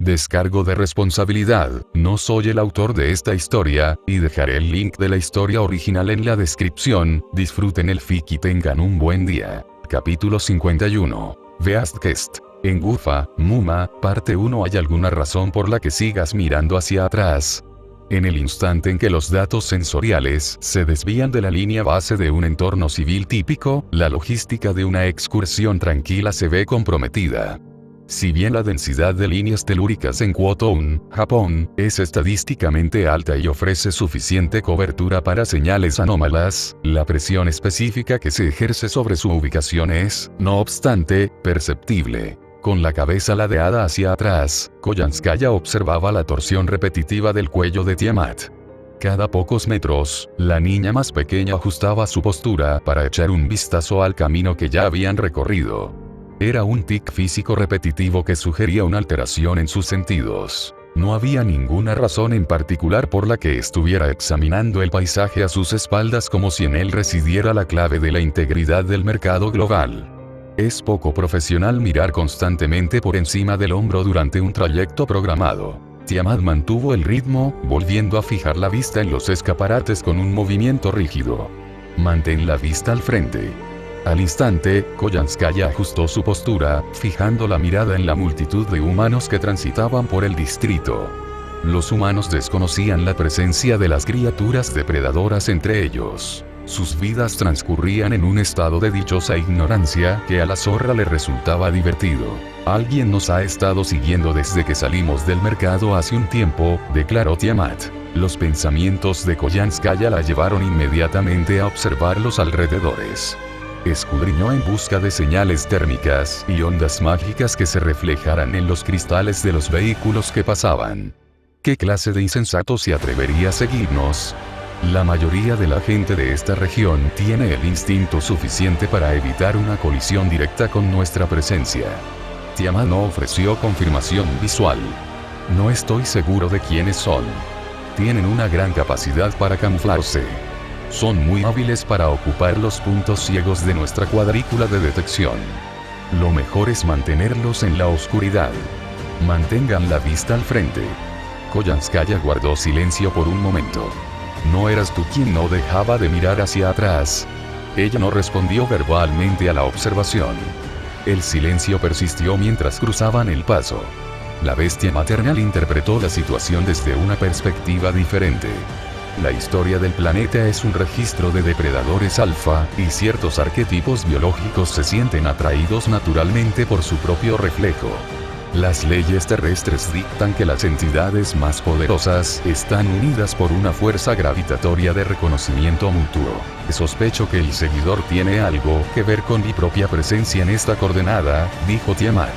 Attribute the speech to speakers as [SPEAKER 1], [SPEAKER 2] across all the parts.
[SPEAKER 1] Descargo de responsabilidad, no soy el autor de esta historia, y dejaré el link de la historia original en la descripción. Disfruten el fic y tengan un buen día. Capítulo 51. Beastquest. En Gufa, Muma, parte 1. ¿Hay alguna razón por la que sigas mirando hacia atrás? En el instante en que los datos sensoriales se desvían de la línea base de un entorno civil típico, la logística de una excursión tranquila se ve comprometida. Si bien la densidad de líneas telúricas en Kwoto-un, Japón, es estadísticamente alta y ofrece suficiente cobertura para señales anómalas, la presión específica que se ejerce sobre su ubicación es, no obstante, perceptible. Con la cabeza ladeada hacia atrás, Koyanskaya observaba la torsión repetitiva del cuello de Tiamat. Cada pocos metros, la niña más pequeña ajustaba su postura para echar un vistazo al camino que ya habían recorrido. Era un tic físico repetitivo que sugería una alteración en sus sentidos. No había ninguna razón en particular por la que estuviera examinando el paisaje a sus espaldas como si en él residiera la clave de la integridad del mercado global. Es poco profesional mirar constantemente por encima del hombro durante un trayecto programado. Tiamat mantuvo el ritmo, volviendo a fijar la vista en los escaparates con un movimiento rígido. Mantén la vista al frente. Al instante, Koyanskaya ajustó su postura, fijando la mirada en la multitud de humanos que transitaban por el distrito. Los humanos desconocían la presencia de las criaturas depredadoras entre ellos. Sus vidas transcurrían en un estado de dichosa ignorancia que a la zorra le resultaba divertido. Alguien nos ha estado siguiendo desde que salimos del mercado hace un tiempo, declaró Tiamat. Los pensamientos de Koyanskaya la llevaron inmediatamente a observar los alrededores. Escudriñó en busca de señales térmicas y ondas mágicas que se reflejaran en los cristales de los vehículos que pasaban. ¿Qué clase de insensato se atrevería a seguirnos? La mayoría de la gente de esta región tiene el instinto suficiente para evitar una colisión directa con nuestra presencia. Tiamat no ofreció confirmación visual. No estoy seguro de quiénes son. Tienen una gran capacidad para camuflarse. Son muy hábiles para ocupar los puntos ciegos de nuestra cuadrícula de detección. Lo mejor es mantenerlos en la oscuridad. Mantengan la vista al frente. Koyanskaya guardó silencio por un momento. ¿No eras tú quien no dejaba de mirar hacia atrás? Ella no respondió verbalmente a la observación. El silencio persistió mientras cruzaban el paso. La bestia maternal interpretó la situación desde una perspectiva diferente. La historia del planeta es un registro de depredadores alfa, y ciertos arquetipos biológicos se sienten atraídos naturalmente por su propio reflejo. Las leyes terrestres dictan que las entidades más poderosas están unidas por una fuerza gravitatoria de reconocimiento mutuo. Sospecho que el seguidor tiene algo que ver con mi propia presencia en esta coordenada, dijo Tiamat.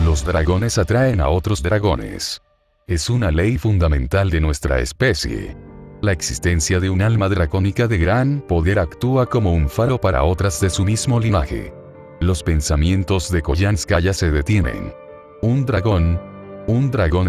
[SPEAKER 1] Los dragones atraen a otros dragones. Es una ley fundamental de nuestra especie. La existencia de un alma dracónica de gran poder actúa como un faro para otras de su mismo linaje. Los pensamientos de Koyanskaya se detienen. Un dragón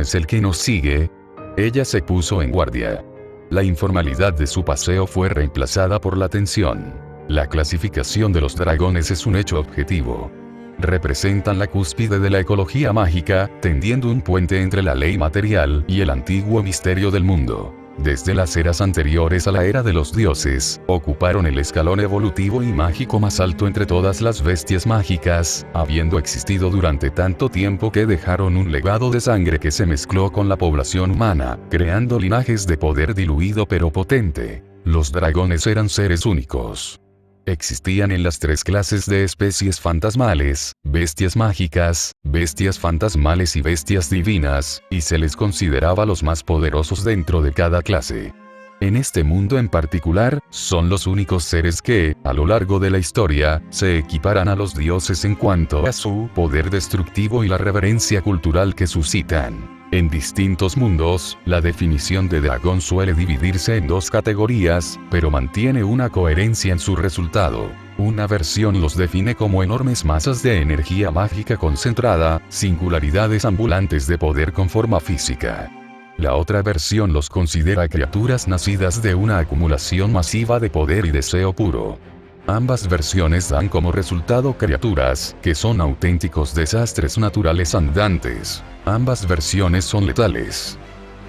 [SPEAKER 1] es el que nos sigue. Ella se puso en guardia. La informalidad de su paseo fue reemplazada por la tensión. La clasificación de los dragones es un hecho objetivo. Representan la cúspide de la ecología mágica, tendiendo un puente entre la ley material y el antiguo misterio del mundo. Desde las eras anteriores a la era de los dioses, ocuparon el escalón evolutivo y mágico más alto entre todas las bestias mágicas, habiendo existido durante tanto tiempo que dejaron un legado de sangre que se mezcló con la población humana, creando linajes de poder diluido pero potente. Los dragones eran seres únicos. Existían en las tres clases de especies fantasmales, bestias mágicas, bestias fantasmales y bestias divinas, y se les consideraba los más poderosos dentro de cada clase. En este mundo en particular, son los únicos seres que, a lo largo de la historia, se equiparan a los dioses en cuanto a su poder destructivo y la reverencia cultural que suscitan. En distintos mundos, la definición de dragón suele dividirse en dos categorías, pero mantiene una coherencia en su resultado. Una versión los define como enormes masas de energía mágica concentrada, singularidades ambulantes de poder con forma física. La otra versión los considera criaturas nacidas de una acumulación masiva de poder y deseo puro. Ambas versiones dan como resultado criaturas que son auténticos desastres naturales andantes. Ambas versiones son letales.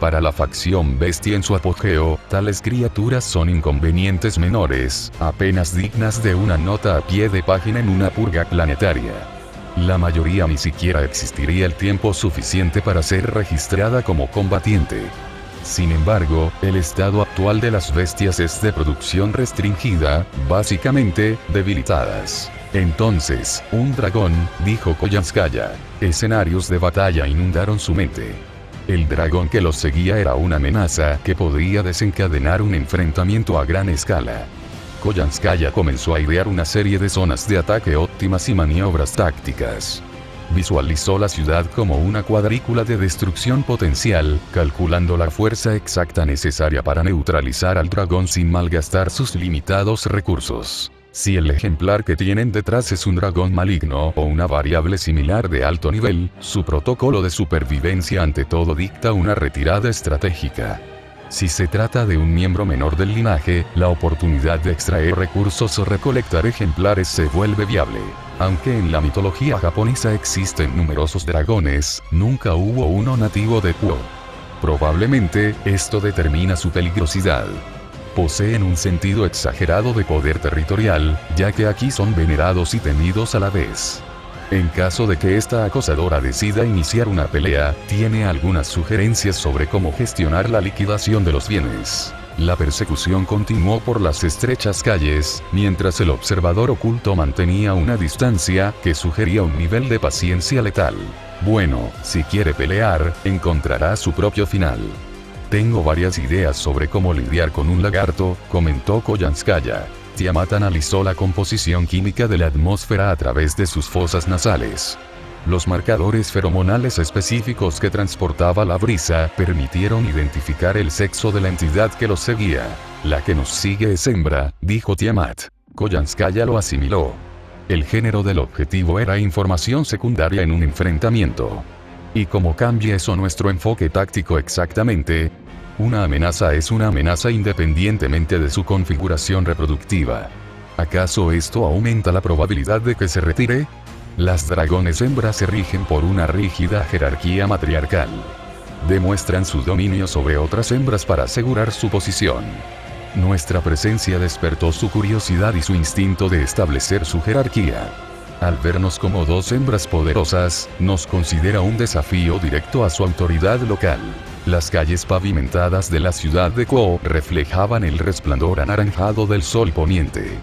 [SPEAKER 1] Para la facción bestia en su apogeo, tales criaturas son inconvenientes menores, apenas dignas de una nota a pie de página en una purga planetaria. La mayoría ni siquiera existiría el tiempo suficiente para ser registrada como combatiente. Sin embargo, el estado actual de las bestias es de producción restringida, básicamente, debilitadas. Entonces, un dragón, dijo Koyanskaya. Escenarios de batalla inundaron su mente. El dragón que los seguía era una amenaza que podría desencadenar un enfrentamiento a gran escala. Koyanskaya comenzó a idear una serie de zonas de ataque óptimas y maniobras tácticas. Visualizó la ciudad como una cuadrícula de destrucción potencial, calculando la fuerza exacta necesaria para neutralizar al dragón sin malgastar sus limitados recursos. Si el ejemplar que tienen detrás es un dragón maligno o una variable similar de alto nivel, su protocolo de supervivencia ante todo dicta una retirada estratégica. Si se trata de un miembro menor del linaje, la oportunidad de extraer recursos o recolectar ejemplares se vuelve viable. Aunque en la mitología japonesa existen numerosos dragones, nunca hubo uno nativo de Kuo. Probablemente, esto determina su peligrosidad. Poseen un sentido exagerado de poder territorial, ya que aquí son venerados y temidos a la vez. En caso de que esta acosadora decida iniciar una pelea, tiene algunas sugerencias sobre cómo gestionar la liquidación de los bienes. La persecución continuó por las estrechas calles, mientras el observador oculto mantenía una distancia que sugería un nivel de paciencia letal. Bueno, si quiere pelear, encontrará su propio final. Tengo varias ideas sobre cómo lidiar con un lagarto, comentó Koyanskaya. Tiamat analizó la composición química de la atmósfera a través de sus fosas nasales. Los marcadores feromonales específicos que transportaba la brisa permitieron identificar el sexo de la entidad que los seguía. La que nos sigue es hembra, dijo Tiamat. Koyanskaya lo asimiló. El género del objetivo era información secundaria en un enfrentamiento. ¿Y cómo cambia eso nuestro enfoque táctico exactamente? Una amenaza es una amenaza independientemente de su configuración reproductiva. ¿Acaso esto aumenta la probabilidad de que se retire? Las dragones hembras se rigen por una rígida jerarquía matriarcal. Demuestran su dominio sobre otras hembras para asegurar su posición. Nuestra presencia despertó su curiosidad y su instinto de establecer su jerarquía. Al vernos como dos hembras poderosas, nos considera un desafío directo a su autoridad local. Las calles pavimentadas de la ciudad de Kuo reflejaban el resplandor anaranjado del sol poniente.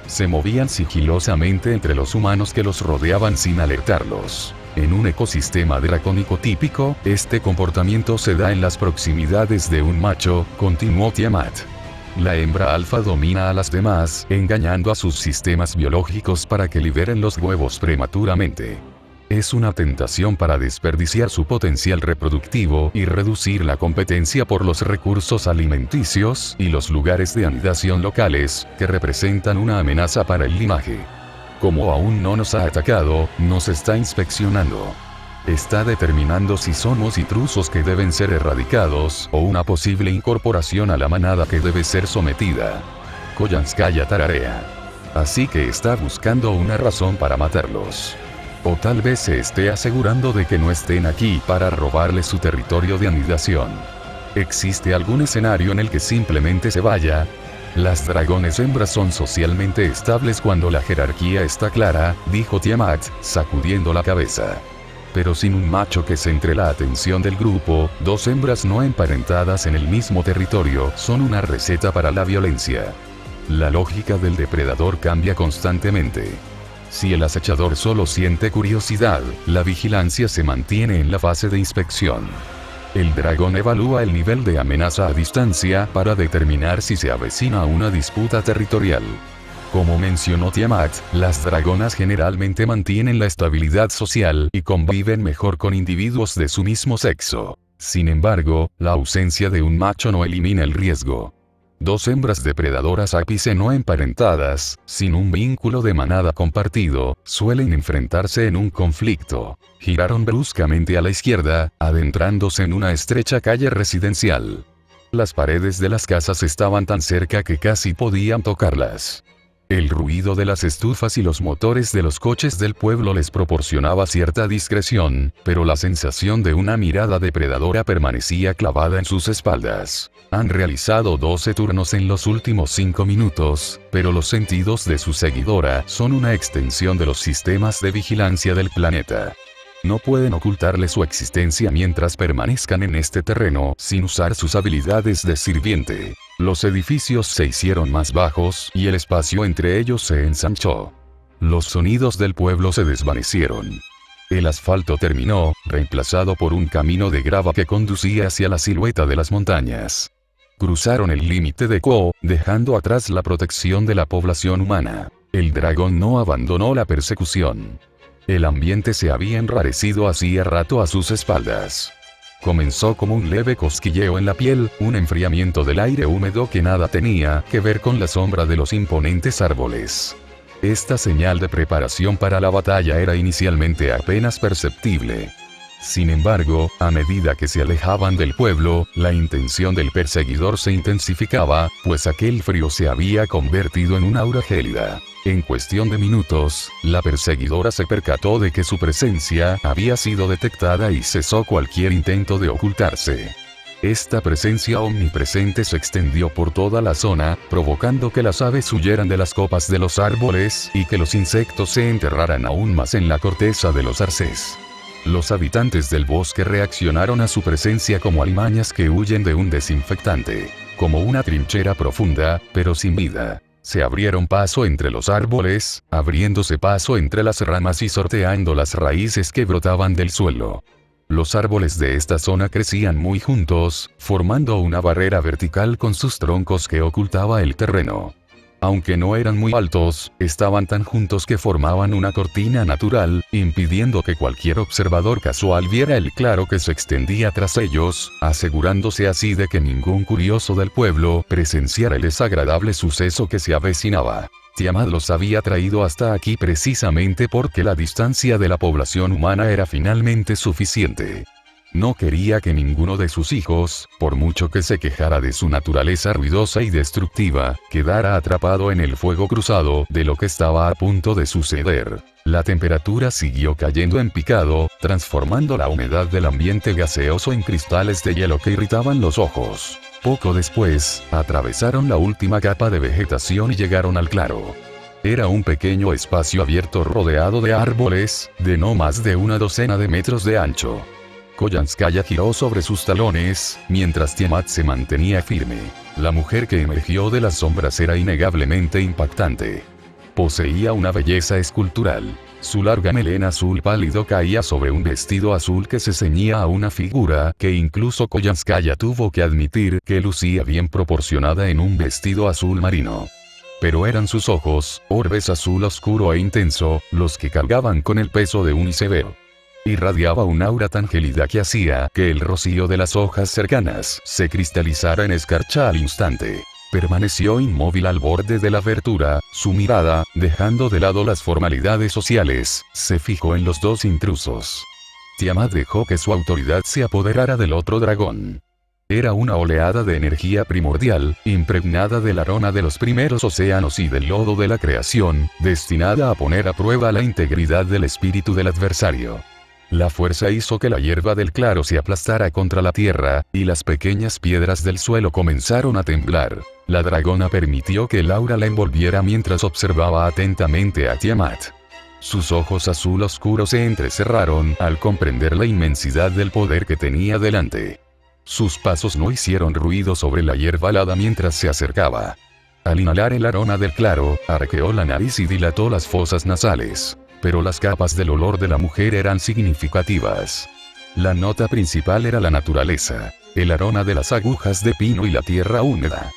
[SPEAKER 1] Se movían sigilosamente entre los humanos que los rodeaban sin alertarlos. En un ecosistema dracónico típico, este comportamiento se da en las proximidades de un macho, continuó Tiamat. La hembra alfa domina a las demás, engañando a sus sistemas biológicos para que liberen los huevos prematuramente. Es una tentación para desperdiciar su potencial reproductivo y reducir la competencia por los recursos alimenticios y los lugares de anidación locales, que representan una amenaza para el linaje. Como aún no nos ha atacado, nos está inspeccionando. Está determinando si somos intrusos que deben ser erradicados o una posible incorporación a la manada que debe ser sometida. Koyanskaya tararea. Así que está buscando una razón para matarlos. O tal vez se esté asegurando de que no estén aquí para robarle su territorio de anidación. ¿Existe algún escenario en el que simplemente se vaya? Las dragones hembras son socialmente estables cuando la jerarquía está clara, dijo Tiamat, sacudiendo la cabeza. Pero sin un macho que centre la atención del grupo, dos hembras no emparentadas en el mismo territorio son una receta para la violencia. La lógica del depredador cambia constantemente. Si el acechador solo siente curiosidad, la vigilancia se mantiene en la fase de inspección. El dragón evalúa el nivel de amenaza a distancia para determinar si se avecina una disputa territorial. Como mencionó Tiamat, las dragonas generalmente mantienen la estabilidad social y conviven mejor con individuos de su mismo sexo. Sin embargo, la ausencia de un macho no elimina el riesgo. Dos hembras depredadoras ápice no emparentadas, sin un vínculo de manada compartido, suelen enfrentarse en un conflicto. Giraron bruscamente a la izquierda, adentrándose en una estrecha calle residencial. Las paredes de las casas estaban tan cerca que casi podían tocarlas. El ruido de las estufas y los motores de los coches del pueblo les proporcionaba cierta discreción, pero la sensación de una mirada depredadora permanecía clavada en sus espaldas. Han realizado 12 turnos en los últimos 5 minutos, pero los sentidos de su seguidora son una extensión de los sistemas de vigilancia del planeta. No pueden ocultarle su existencia mientras permanezcan en este terreno sin usar sus habilidades de sirviente. Los edificios se hicieron más bajos y el espacio entre ellos se ensanchó. Los sonidos del pueblo se desvanecieron. El asfalto terminó, reemplazado por un camino de grava que conducía hacia la silueta de las montañas. Cruzaron el límite de Quo, dejando atrás la protección de la población humana. El dragón no abandonó la persecución. El ambiente se había enrarecido hacía rato a sus espaldas. Comenzó como un leve cosquilleo en la piel, un enfriamiento del aire húmedo que nada tenía que ver con la sombra de los imponentes árboles. Esta señal de preparación para la batalla era inicialmente apenas perceptible. Sin embargo, a medida que se alejaban del pueblo, la intención del perseguidor se intensificaba, pues aquel frío se había convertido en una aura gélida. En cuestión de minutos, la perseguidora se percató de que su presencia había sido detectada y cesó cualquier intento de ocultarse. Esta presencia omnipresente se extendió por toda la zona, provocando que las aves huyeran de las copas de los árboles y que los insectos se enterraran aún más en la corteza de los arces. Los habitantes del bosque reaccionaron a su presencia como alimañas que huyen de un desinfectante, como una trinchera profunda, pero sin vida. Se abrieron paso entre los árboles, abriéndose paso entre las ramas y sorteando las raíces que brotaban del suelo. Los árboles de esta zona crecían muy juntos, formando una barrera vertical con sus troncos que ocultaba el terreno. Aunque no eran muy altos, estaban tan juntos que formaban una cortina natural, impidiendo que cualquier observador casual viera el claro que se extendía tras ellos, asegurándose así de que ningún curioso del pueblo presenciara el desagradable suceso que se avecinaba. Tiamat los había traído hasta aquí precisamente porque la distancia de la población humana era finalmente suficiente. No quería que ninguno de sus hijos, por mucho que se quejara de su naturaleza ruidosa y destructiva, quedara atrapado en el fuego cruzado de lo que estaba a punto de suceder. La temperatura siguió cayendo en picado, transformando la humedad del ambiente gaseoso en cristales de hielo que irritaban los ojos. Poco después, atravesaron la última capa de vegetación y llegaron al claro. Era un pequeño espacio abierto rodeado de árboles, de no más de una docena de metros de ancho. Koyanskaya giró sobre sus talones, mientras Tiamat se mantenía firme. La mujer que emergió de las sombras era innegablemente impactante. Poseía una belleza escultural. Su larga melena azul pálido caía sobre un vestido azul que se ceñía a una figura que incluso Koyanskaya tuvo que admitir que lucía bien proporcionada en un vestido azul marino. Pero eran sus ojos, orbes azul oscuro e intenso, los que cargaban con el peso de un iceberg. Irradiaba un aura tan gélida que hacía que el rocío de las hojas cercanas se cristalizara en escarcha al instante. Permaneció inmóvil al borde de la abertura, su mirada, dejando de lado las formalidades sociales, se fijó en los dos intrusos. Tiamat dejó que su autoridad se apoderara del otro dragón. Era una oleada de energía primordial, impregnada de la arona de los primeros océanos y del lodo de la creación, destinada a poner a prueba la integridad del espíritu del adversario. La fuerza hizo que la hierba del claro se aplastara contra la tierra, y las pequeñas piedras del suelo comenzaron a temblar. La dragona permitió que el aura la envolviera mientras observaba atentamente a Tiamat. Sus ojos azul oscuro se entrecerraron al comprender la inmensidad del poder que tenía delante. Sus pasos no hicieron ruido sobre la hierba helada mientras se acercaba. Al inhalar el aroma del claro, arqueó la nariz y dilató las fosas nasales. Pero las capas del olor de la mujer eran significativas. La nota principal era la naturaleza, el aroma de las agujas de pino y la tierra húmeda.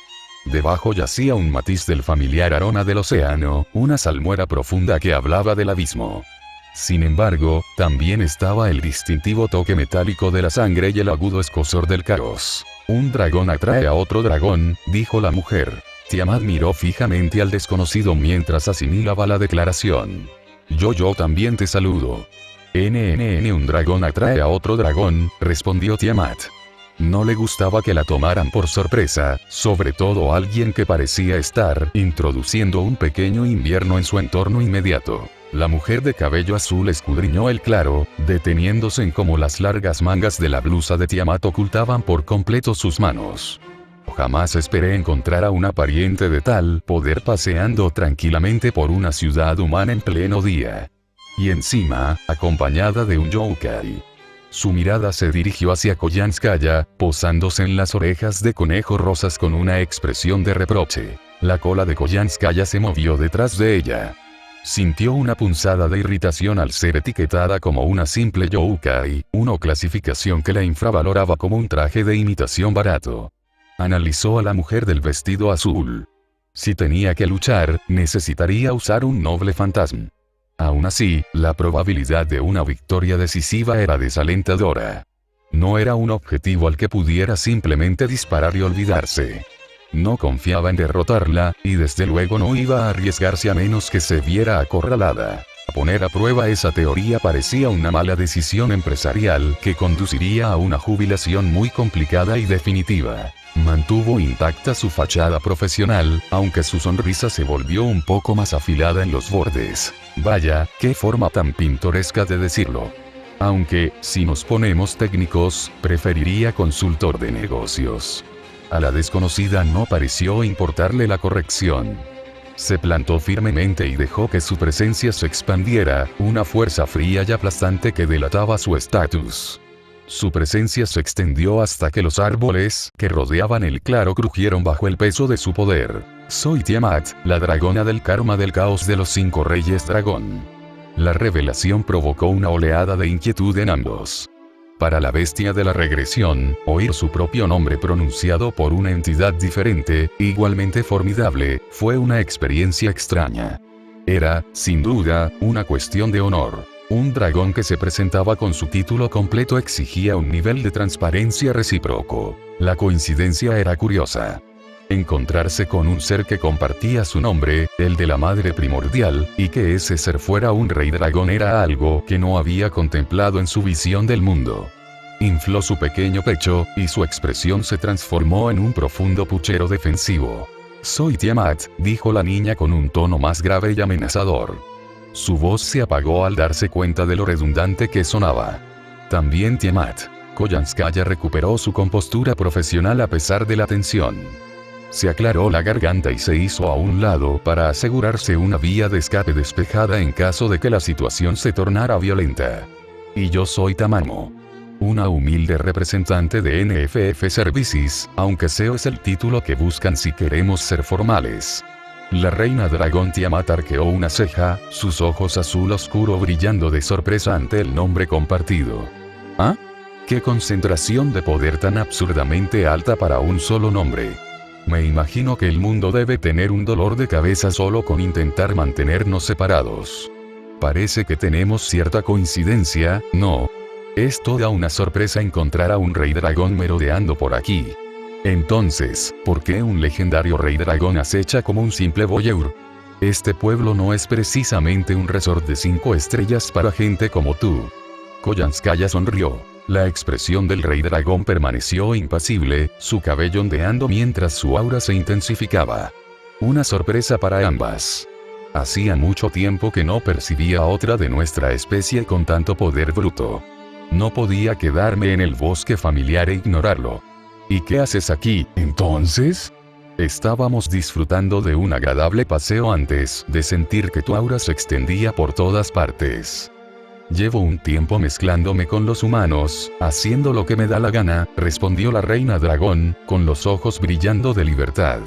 [SPEAKER 1] Debajo yacía un matiz del familiar aroma del océano, una salmuera profunda que hablaba del abismo. Sin embargo, también estaba el distintivo toque metálico de la sangre y el agudo escozor del caos. Un dragón atrae a otro dragón, dijo la mujer. Tiamat miró fijamente al desconocido mientras asimilaba la declaración. Yo también te saludo. Un dragón atrae a otro dragón, respondió Tiamat. No le gustaba que la tomaran por sorpresa, sobre todo alguien que parecía estar introduciendo un pequeño invierno en su entorno inmediato. La mujer de cabello azul escudriñó el claro, deteniéndose en cómo las largas mangas de la blusa de Tiamat ocultaban por completo sus manos. Jamás esperé encontrar a una pariente de tal poder paseando tranquilamente por una ciudad humana en pleno día. Y encima, acompañada de un yokai. Su mirada se dirigió hacia Koyanskaya, posándose en las orejas de conejo rosas con una expresión de reproche. La cola de Koyanskaya se movió detrás de ella. Sintió una punzada de irritación al ser etiquetada como una simple yokai, una clasificación que la infravaloraba como un traje de imitación barato. Analizó a la mujer del vestido azul. Si tenía que luchar, necesitaría usar un noble fantasma. Aún así, la probabilidad de una victoria decisiva era desalentadora. No era un objetivo al que pudiera simplemente disparar y olvidarse. No confiaba en derrotarla, y desde luego no iba a arriesgarse a menos que se viera acorralada. Poner a prueba esa teoría parecía una mala decisión empresarial que conduciría a una jubilación muy complicada y definitiva. Mantuvo intacta su fachada profesional, aunque su sonrisa se volvió un poco más afilada en los bordes. Vaya, qué forma tan pintoresca de decirlo. Aunque, si nos ponemos técnicos, preferiría consultor de negocios. A la desconocida no pareció importarle la corrección. Se plantó firmemente y dejó que su presencia se expandiera, una fuerza fría y aplastante que delataba su estatus. Su presencia se extendió hasta que los árboles que rodeaban el claro crujieron bajo el peso de su poder. Soy Tiamat, la dragona del karma del caos de los 5 reyes dragón. La revelación provocó una oleada de inquietud en ambos. Para la bestia de la regresión, oír su propio nombre pronunciado por una entidad diferente, igualmente formidable, fue una experiencia extraña. Era, sin duda, una cuestión de honor. Un dragón que se presentaba con su título completo exigía un nivel de transparencia recíproco. La coincidencia era curiosa. Encontrarse con un ser que compartía su nombre, el de la madre primordial, y que ese ser fuera un rey dragón era algo que no había contemplado en su visión del mundo. Infló su pequeño pecho, y su expresión se transformó en un profundo puchero defensivo. Soy Tiamat, dijo la niña con un tono más grave y amenazador. Su voz se apagó al darse cuenta de lo redundante que sonaba. También Tiamat. Koyanskaya recuperó su compostura profesional a pesar de la tensión. Se aclaró la garganta y se hizo a un lado para asegurarse una vía de escape despejada en caso de que la situación se tornara violenta. Y yo soy Tamamo. Una humilde representante de NFF Services, aunque SEO es el título que buscan si queremos ser formales. La reina dragón Tiamat arqueó una ceja, sus ojos azul oscuro brillando de sorpresa ante el nombre compartido. ¿Ah? ¡Qué concentración de poder tan absurdamente alta para un solo nombre! Me imagino que el mundo debe tener un dolor de cabeza solo con intentar mantenernos separados. Parece que tenemos cierta coincidencia, ¿no? Es toda una sorpresa encontrar a un rey dragón merodeando por aquí. Entonces, ¿por qué un legendario rey dragón acecha como un simple voyeur? Este pueblo no es precisamente un resort de 5 estrellas para gente como tú. Koyanskaya sonrió. La expresión del rey dragón permaneció impasible, su cabello ondeando mientras su aura se intensificaba. Una sorpresa para ambas. Hacía mucho tiempo que no percibía a otra de nuestra especie con tanto poder bruto. No podía quedarme en el bosque familiar e ignorarlo. ¿Y qué haces aquí, entonces? Estábamos disfrutando de un agradable paseo antes de sentir que tu aura se extendía por todas partes. Llevo un tiempo mezclándome con los humanos, haciendo lo que me da la gana, respondió la reina dragón, con los ojos brillando de libertad.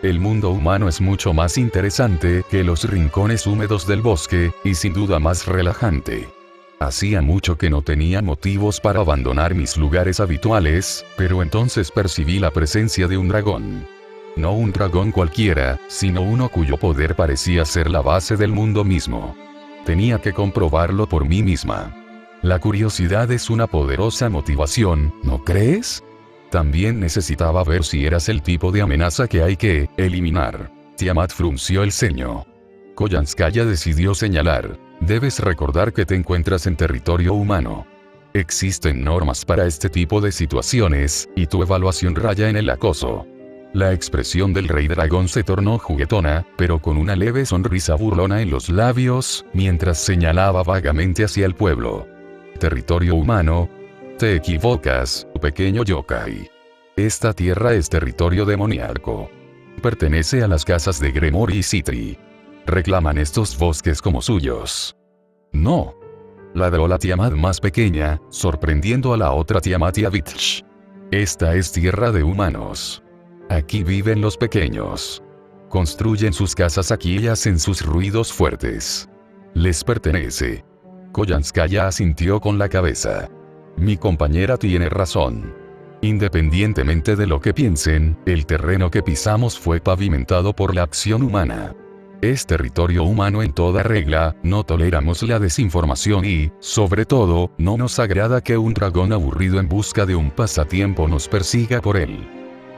[SPEAKER 1] El mundo humano es mucho más interesante que los rincones húmedos del bosque, y sin duda más relajante. Hacía mucho que no tenía motivos para abandonar mis lugares habituales, pero entonces percibí la presencia de un dragón. No un dragón cualquiera, sino uno cuyo poder parecía ser la base del mundo mismo. Tenía que comprobarlo por mí misma. La curiosidad es una poderosa motivación, ¿no crees? También necesitaba ver si eras el tipo de amenaza que hay que eliminar. Tiamat frunció el ceño. Koyanskaya decidió señalar. Debes recordar que te encuentras en territorio humano. Existen normas para este tipo de situaciones, y tu evaluación raya en el acoso. La expresión del rey dragón se tornó juguetona, pero con una leve sonrisa burlona en los labios, mientras señalaba vagamente hacia el pueblo. Territorio humano. Te equivocas, pequeño yokai. Esta tierra es territorio demoníaco. Pertenece a las casas de Gremory y Citri. Reclaman estos bosques como suyos. No. Ladró la Tiamat más pequeña, sorprendiendo a la otra Tiamat Yavitch. Esta es tierra de humanos. Aquí viven los pequeños. Construyen sus casas aquí y hacen sus ruidos fuertes. Les pertenece. Koyanskaya asintió con la cabeza. Mi compañera tiene razón. Independientemente de lo que piensen, el terreno que pisamos fue pavimentado por la acción humana. Es territorio humano en toda regla, no toleramos la desinformación y, sobre todo, no nos agrada que un dragón aburrido en busca de un pasatiempo nos persiga por él.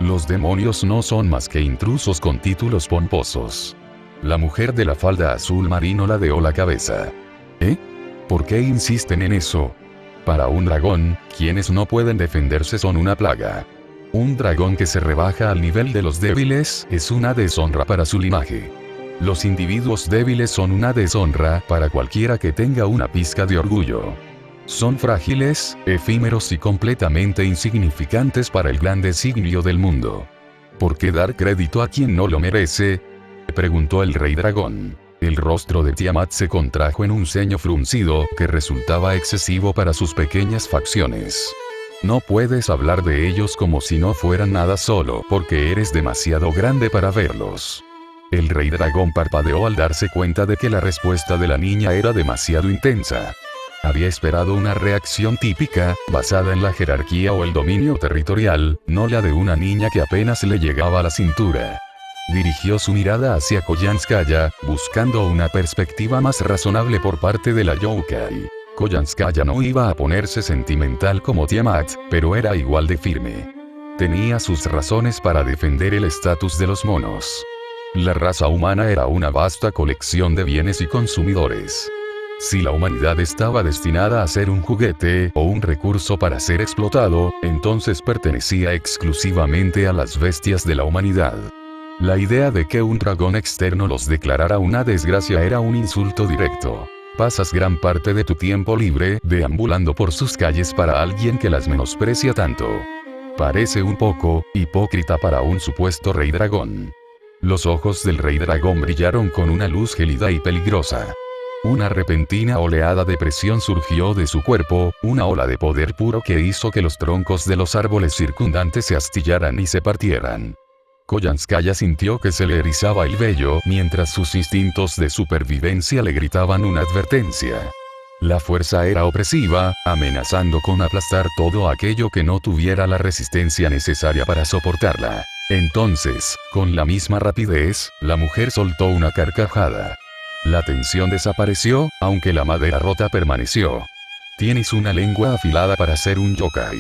[SPEAKER 1] Los demonios no son más que intrusos con títulos pomposos. La mujer de la falda azul marino ladeó la cabeza. ¿Eh? ¿Por qué insisten en eso? Para un dragón, quienes no pueden defenderse son una plaga. Un dragón que se rebaja al nivel de los débiles es una deshonra para su linaje. Los individuos débiles son una deshonra para cualquiera que tenga una pizca de orgullo. Son frágiles, efímeros y completamente insignificantes para el gran designio del mundo. ¿Por qué dar crédito a quien no lo merece? Preguntó el rey dragón. El rostro de Tiamat se contrajo en un ceño fruncido que resultaba excesivo para sus pequeñas facciones. No puedes hablar de ellos como si no fueran nada solo porque eres demasiado grande para verlos. El rey dragón parpadeó al darse cuenta de que la respuesta de la niña era demasiado intensa. Había esperado una reacción típica, basada en la jerarquía o el dominio territorial, no la de una niña que apenas le llegaba a la cintura. Dirigió su mirada hacia Koyanskaya, buscando una perspectiva más razonable por parte de la yokai. Koyanskaya no iba a ponerse sentimental como Tiamat, pero era igual de firme. Tenía sus razones para defender el estatus de los monos. La raza humana era una vasta colección de bienes y consumidores. Si la humanidad estaba destinada a ser un juguete o un recurso para ser explotado, entonces pertenecía exclusivamente a las bestias de la humanidad. La idea de que un dragón externo los declarara una desgracia era un insulto directo. Pasas gran parte de tu tiempo libre deambulando por sus calles para alguien que las menosprecia tanto. Parece un poco hipócrita para un supuesto rey dragón. Los ojos del rey dragón brillaron con una luz gélida y peligrosa. Una repentina oleada de presión surgió de su cuerpo, una ola de poder puro que hizo que los troncos de los árboles circundantes se astillaran y se partieran. Koyanskaya sintió que se le erizaba el vello mientras sus instintos de supervivencia le gritaban una advertencia. La fuerza era opresiva, amenazando con aplastar todo aquello que no tuviera la resistencia necesaria para soportarla. Entonces, con la misma rapidez, la mujer soltó una carcajada. La tensión desapareció, aunque la madera rota permaneció. Tienes una lengua afilada para ser un yokai.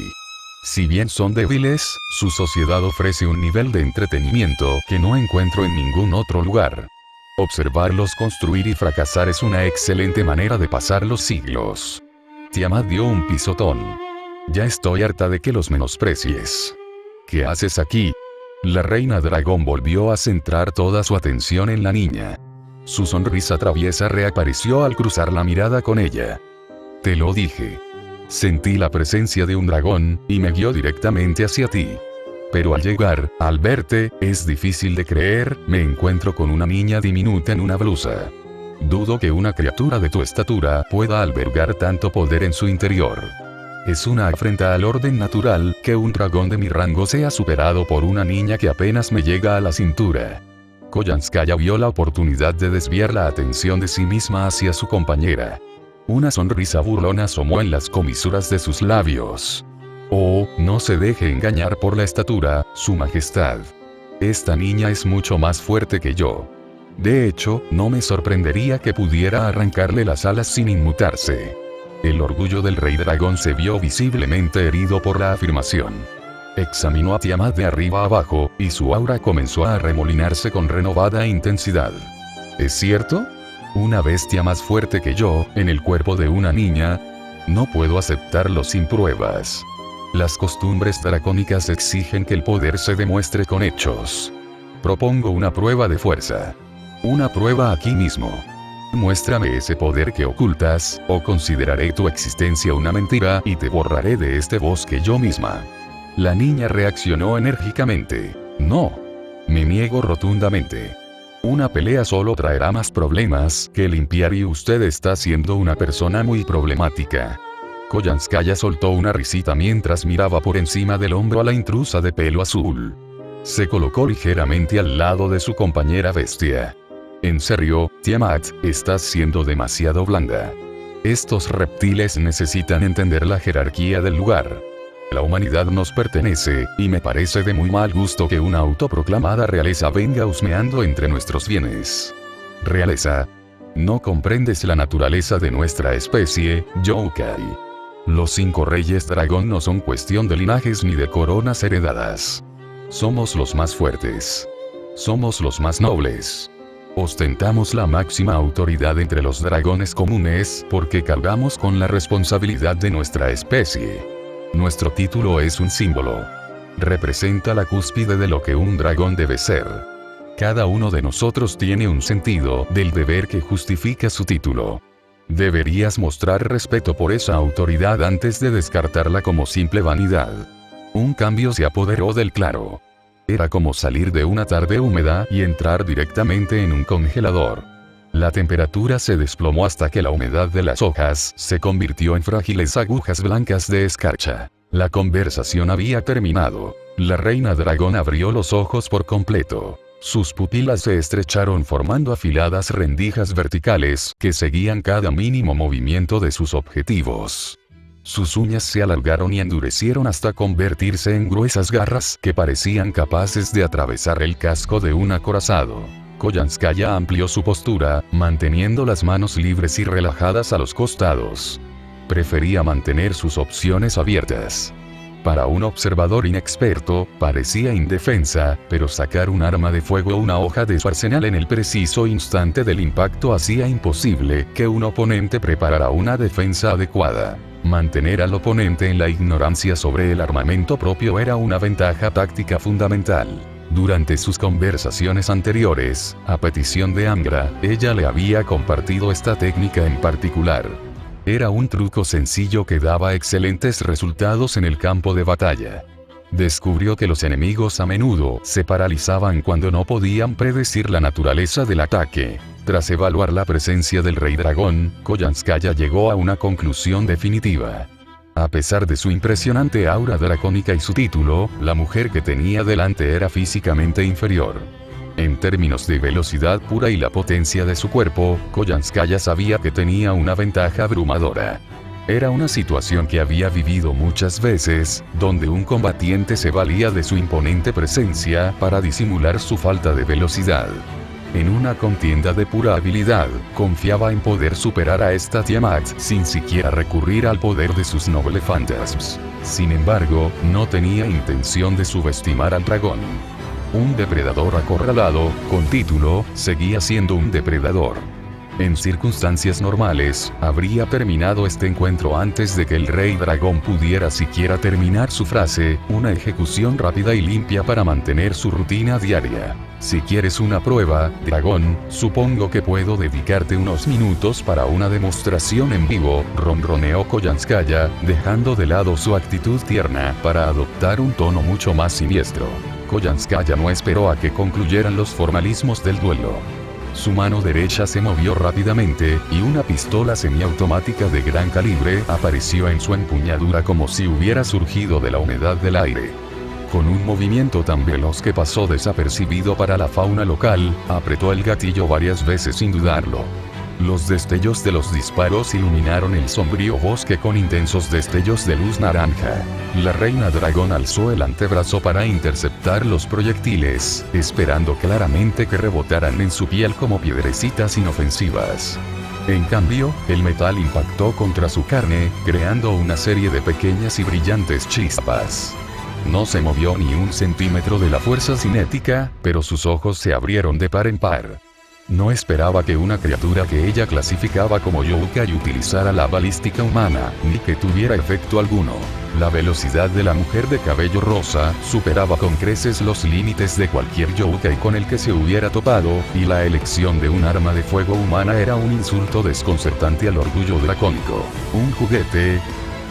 [SPEAKER 1] Si bien son débiles, su sociedad ofrece un nivel de entretenimiento que no encuentro en ningún otro lugar. Observarlos construir y fracasar es una excelente manera de pasar los siglos. Tiamat dio un pisotón. Ya estoy harta de que los menosprecies. ¿Qué haces aquí? La reina dragón volvió a centrar toda su atención en la niña. Su sonrisa traviesa reapareció al cruzar la mirada con ella. Te lo dije. Sentí la presencia de un dragón, y me guió directamente hacia ti. Pero al llegar, al verte, es difícil de creer, me encuentro con una niña diminuta en una blusa. Dudo que una criatura de tu estatura pueda albergar tanto poder en su interior. Es una afrenta al orden natural que un dragón de mi rango sea superado por una niña que apenas me llega a la cintura. Koyanskaya vio la oportunidad de desviar la atención de sí misma hacia su compañera. Una sonrisa burlona asomó en las comisuras de sus labios. Oh, no se deje engañar por la estatura, su majestad. Esta niña es mucho más fuerte que yo. De hecho, no me sorprendería que pudiera arrancarle las alas sin inmutarse. El orgullo del rey dragón se vio visiblemente herido por la afirmación. Examinó a Tiamat de arriba abajo, y su aura comenzó a arremolinarse con renovada intensidad. ¿Es cierto? Una bestia más fuerte que yo, en el cuerpo de una niña. No puedo aceptarlo sin pruebas. Las costumbres dracónicas exigen que el poder se demuestre con hechos. Propongo una prueba de fuerza. Una prueba aquí mismo. Muéstrame ese poder que ocultas, o consideraré tu existencia una mentira y te borraré de este bosque yo misma. La niña reaccionó enérgicamente. No. Me niego rotundamente. Una pelea solo traerá más problemas que limpiar y usted está siendo una persona muy problemática. Koyanskaya soltó una risita mientras miraba por encima del hombro a la intrusa de pelo azul. Se colocó ligeramente al lado de su compañera bestia. En serio, Tiamat, estás siendo demasiado blanda. Estos reptiles necesitan entender la jerarquía del lugar. La humanidad nos pertenece, y me parece de muy mal gusto que una autoproclamada realeza venga husmeando entre nuestros bienes. Realeza. No comprendes la naturaleza de nuestra especie, Youkai. Los 5 reyes dragón no son cuestión de linajes ni de coronas heredadas. Somos los más fuertes. Somos los más nobles. Ostentamos la máxima autoridad entre los dragones comunes porque cargamos con la responsabilidad de nuestra especie. Nuestro título es un símbolo. Representa la cúspide de lo que un dragón debe ser. Cada uno de nosotros tiene un sentido del deber que justifica su título. Deberías mostrar respeto por esa autoridad antes de descartarla como simple vanidad. Un cambio se apoderó del claro. Era como salir de una tarde húmeda y entrar directamente en un congelador. La temperatura se desplomó hasta que la humedad de las hojas se convirtió en frágiles agujas blancas de escarcha. La conversación había terminado. La reina dragón abrió los ojos por completo. Sus pupilas se estrecharon formando afiladas rendijas verticales que seguían cada mínimo movimiento de sus objetivos. Sus uñas se alargaron y endurecieron hasta convertirse en gruesas garras que parecían capaces de atravesar el casco de un acorazado. Koyanskaya amplió su postura, manteniendo las manos libres y relajadas a los costados. Prefería mantener sus opciones abiertas. Para un observador inexperto, parecía indefensa, pero sacar un arma de fuego o una hoja de su arsenal en el preciso instante del impacto hacía imposible que un oponente preparara una defensa adecuada. Mantener al oponente en la ignorancia sobre el armamento propio era una ventaja táctica fundamental. Durante sus conversaciones anteriores, a petición de Angra, ella le había compartido esta técnica en particular. Era un truco sencillo que daba excelentes resultados en el campo de batalla. Descubrió que los enemigos a menudo se paralizaban cuando no podían predecir la naturaleza del ataque. Tras evaluar la presencia del rey dragón, Koyanskaya llegó a una conclusión definitiva. A pesar de su impresionante aura dracónica y su título, la mujer que tenía delante era físicamente inferior. En términos de velocidad pura y la potencia de su cuerpo, Koyanskaya sabía que tenía una ventaja abrumadora. Era una situación que había vivido muchas veces, donde un combatiente se valía de su imponente presencia para disimular su falta de velocidad. En una contienda de pura habilidad, confiaba en poder superar a esta Tiamat sin siquiera recurrir al poder de sus noble phantasms. Sin embargo, no tenía intención de subestimar al dragón. Un depredador acorralado, con título, seguía siendo un depredador. En circunstancias normales, habría terminado este encuentro antes de que el rey dragón pudiera siquiera terminar su frase, una ejecución rápida y limpia para mantener su rutina diaria. Si quieres una prueba, dragón, supongo que puedo dedicarte unos minutos para una demostración en vivo, ronroneó Koyanskaya, dejando de lado su actitud tierna para adoptar un tono mucho más siniestro. Koyanskaya no esperó a que concluyeran los formalismos del duelo. Su mano derecha se movió rápidamente, y una pistola semiautomática de gran calibre apareció en su empuñadura como si hubiera surgido de la humedad del aire. Con un movimiento tan veloz que pasó desapercibido para la fauna local, apretó el gatillo varias veces sin dudarlo. Los destellos de los disparos iluminaron el sombrío bosque con intensos destellos de luz naranja. La reina dragón alzó el antebrazo para interceptar los proyectiles, esperando claramente que rebotaran en su piel como piedrecitas inofensivas. En cambio, el metal impactó contra su carne, creando una serie de pequeñas y brillantes chispas. No se movió ni un centímetro de la fuerza cinética, pero sus ojos se abrieron de par en par. No esperaba que una criatura que ella clasificaba como yokai utilizara la balística humana, ni que tuviera efecto alguno. La velocidad de la mujer de cabello rosa superaba con creces los límites de cualquier yokai con el que se hubiera topado, y la elección de un arma de fuego humana era un insulto desconcertante al orgullo dracónico. ¿Un juguete?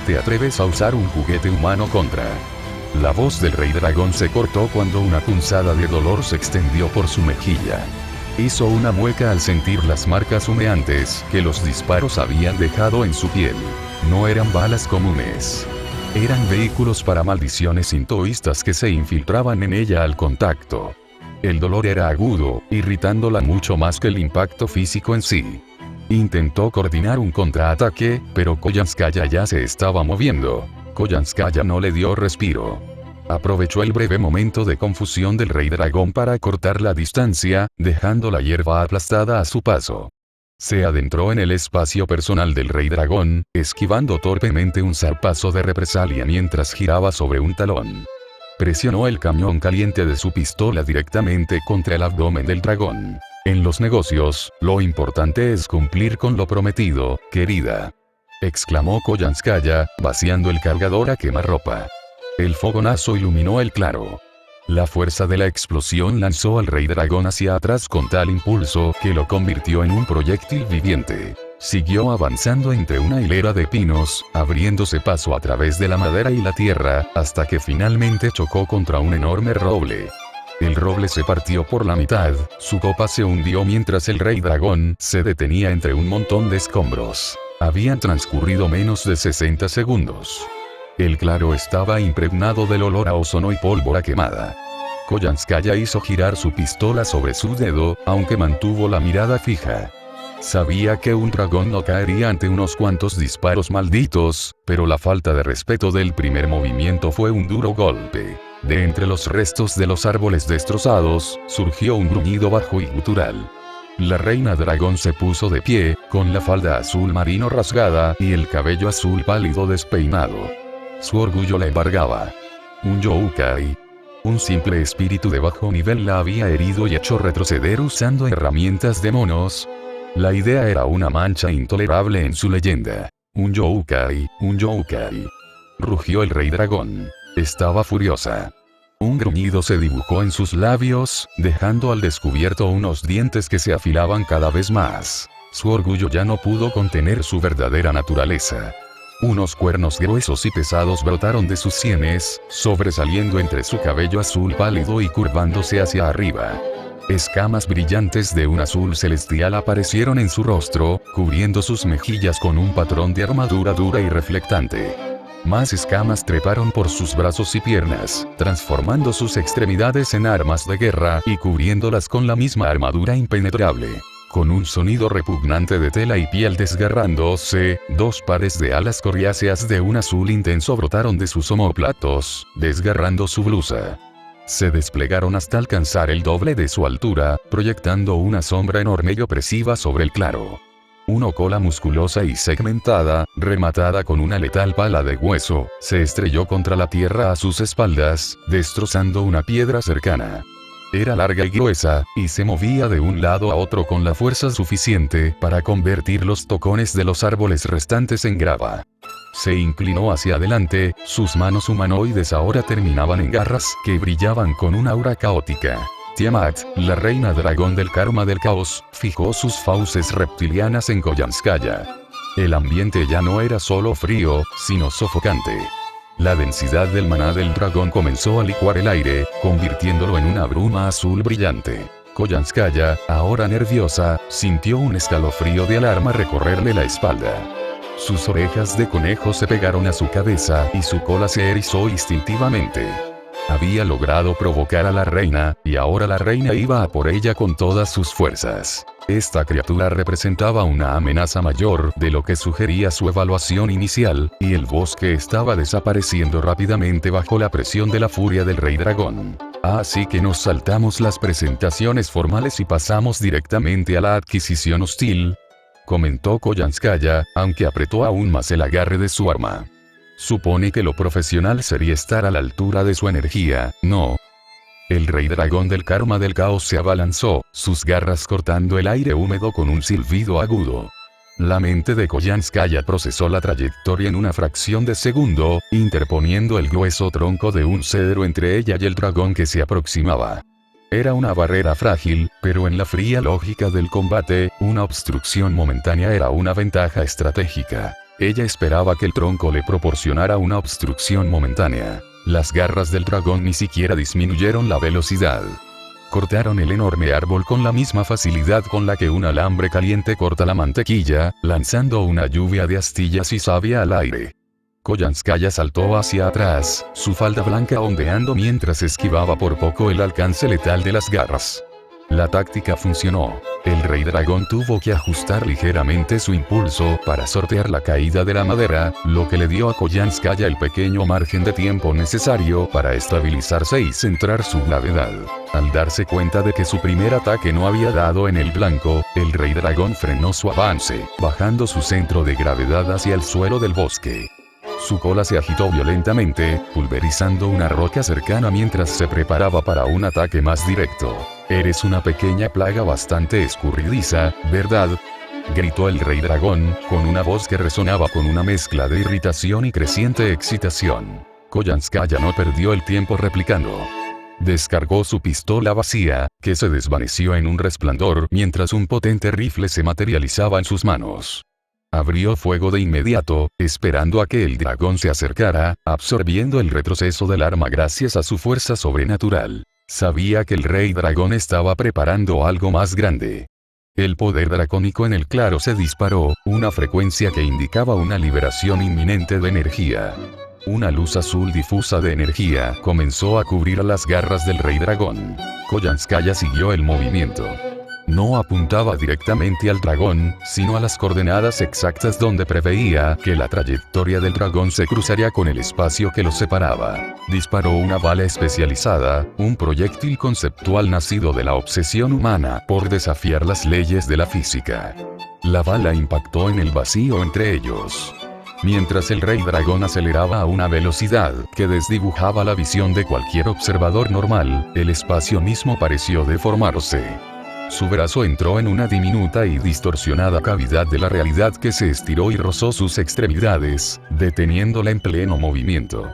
[SPEAKER 1] ¿Te atreves a usar un juguete humano contra? La voz del rey dragón se cortó cuando una punzada de dolor se extendió por su mejilla. Hizo una mueca al sentir las marcas humeantes que los disparos habían dejado en su piel. No eran balas comunes. Eran vehículos para maldiciones sintoístas que se infiltraban en ella al contacto. El dolor era agudo, irritándola mucho más que el impacto físico en sí. Intentó coordinar un contraataque, pero Koyanskaya ya se estaba moviendo. Koyanskaya no le dio respiro. Aprovechó el breve momento de confusión del rey dragón para cortar la distancia, dejando la hierba aplastada a su paso. Se adentró en el espacio personal del rey dragón, esquivando torpemente un zarpazo de represalia mientras giraba sobre un talón. Presionó el cañón caliente de su pistola directamente contra el abdomen del dragón. En los negocios, lo importante es cumplir con lo prometido, querida, exclamó Koyanskaya, vaciando el cargador a quemarropa. El fogonazo iluminó el claro. La fuerza de la explosión lanzó al rey dragón hacia atrás con tal impulso que lo convirtió en un proyectil viviente. Siguió avanzando entre una hilera de pinos, abriéndose paso a través de la madera y la tierra, hasta que finalmente chocó contra un enorme roble. El roble se partió por la mitad, su copa se hundió mientras el rey dragón se detenía entre un montón de escombros. Habían transcurrido menos de 60 segundos. El claro estaba impregnado del olor a ozono y pólvora quemada. Koyanskaya hizo girar su pistola sobre su dedo, aunque mantuvo la mirada fija. Sabía que un dragón no caería ante unos cuantos disparos malditos, pero la falta de respeto del primer movimiento fue un duro golpe. De entre los restos de los árboles destrozados, surgió un gruñido bajo y gutural. La reina dragón se puso de pie, con la falda azul marino rasgada y el cabello azul pálido despeinado. Su orgullo la embargaba. Un yokai, un simple espíritu de bajo nivel, la había herido y hecho retroceder usando herramientas de monos. La idea era una mancha intolerable en su leyenda. Un yokai, rugió el rey dragón. Estaba furiosa. Un gruñido se dibujó en sus labios, dejando al descubierto unos dientes que se afilaban cada vez más. Su orgullo ya no pudo contener su verdadera naturaleza. Unos cuernos gruesos y pesados brotaron de sus sienes, sobresaliendo entre su cabello azul pálido y curvándose hacia arriba. Escamas brillantes de un azul celestial aparecieron en su rostro, cubriendo sus mejillas con un patrón de armadura dura y reflectante. Más escamas treparon por sus brazos y piernas, transformando sus extremidades en armas de guerra y cubriéndolas con la misma armadura impenetrable. Con un sonido repugnante de tela y piel desgarrándose, dos pares de alas coriáceas de un azul intenso brotaron de sus omóplatos, desgarrando su blusa. Se desplegaron hasta alcanzar el doble de su altura, proyectando una sombra enorme y opresiva sobre el claro. Una cola musculosa y segmentada, rematada con una letal pala de hueso, se estrelló contra la tierra a sus espaldas, destrozando una piedra cercana. Era larga y gruesa, y se movía de un lado a otro con la fuerza suficiente para convertir los tocones de los árboles restantes en grava. Se inclinó hacia adelante, sus manos humanoides ahora terminaban en garras que brillaban con una aura caótica. Tiamat, la reina dragón del karma del caos, fijó sus fauces reptilianas en Koyanskaya. El ambiente ya no era solo frío, sino sofocante. La densidad del maná del dragón comenzó a licuar el aire, convirtiéndolo en una bruma azul brillante. Koyanskaya, ahora nerviosa, sintió un escalofrío de alarma recorrerle la espalda. Sus orejas de conejo se pegaron a su cabeza y su cola se erizó instintivamente. Había logrado provocar a la reina, y ahora la reina iba a por ella con todas sus fuerzas. Esta criatura representaba una amenaza mayor de lo que sugería su evaluación inicial, y el bosque estaba desapareciendo rápidamente bajo la presión de la furia del rey dragón. Así que nos saltamos las presentaciones formales y pasamos directamente a la adquisición hostil, comentó Koyanskaya, aunque apretó aún más el agarre de su arma. Supone que lo profesional sería estar a la altura de su energía, ¿no? El rey dragón del karma del caos se abalanzó, sus garras cortando el aire húmedo con un silbido agudo. La mente de Koyanskaya procesó la trayectoria en una fracción de segundo, interponiendo el grueso tronco de un cedro entre ella y el dragón que se aproximaba. Era una barrera frágil, pero en la fría lógica del combate, una obstrucción momentánea era una ventaja estratégica. Ella esperaba que el tronco le proporcionara una obstrucción momentánea. Las garras del dragón ni siquiera disminuyeron la velocidad. Cortaron el enorme árbol con la misma facilidad con la que un alambre caliente corta la mantequilla, lanzando una lluvia de astillas y savia al aire. Koyanskaya saltó hacia atrás, su falda blanca ondeando mientras esquivaba por poco el alcance letal de las garras. La táctica funcionó. El rey dragón tuvo que ajustar ligeramente su impulso para sortear la caída de la madera, lo que le dio a Koyanskaya el pequeño margen de tiempo necesario para estabilizarse y centrar su gravedad. Al darse cuenta de que su primer ataque no había dado en el blanco, el rey dragón frenó su avance, bajando su centro de gravedad hacia el suelo del bosque. Su cola se agitó violentamente, pulverizando una roca cercana mientras se preparaba para un ataque más directo. «Eres una pequeña plaga bastante escurridiza, ¿verdad?», gritó el rey dragón, con una voz que resonaba con una mezcla de irritación y creciente excitación. Koyanskaya no perdió el tiempo replicando. Descargó su pistola vacía, que se desvaneció en un resplandor mientras un potente rifle se materializaba en sus manos. Abrió fuego de inmediato, esperando a que el dragón se acercara, absorbiendo el retroceso del arma gracias a su fuerza sobrenatural. Sabía que el rey dragón estaba preparando algo más grande. El poder dracónico en el claro se disparó, una frecuencia que indicaba una liberación inminente de energía. Una luz azul difusa de energía comenzó a cubrir las garras del rey dragón. Koyanskaya siguió el movimiento. No apuntaba directamente al dragón, sino a las coordenadas exactas donde preveía que la trayectoria del dragón se cruzaría con el espacio que lo separaba. Disparó una bala especializada, un proyectil conceptual nacido de la obsesión humana por desafiar las leyes de la física. La bala impactó en el vacío entre ellos. Mientras el rey dragón aceleraba a una velocidad que desdibujaba la visión de cualquier observador normal, el espacio mismo pareció deformarse. Su brazo entró en una diminuta y distorsionada cavidad de la realidad que se estiró y rozó sus extremidades, deteniéndola en pleno movimiento.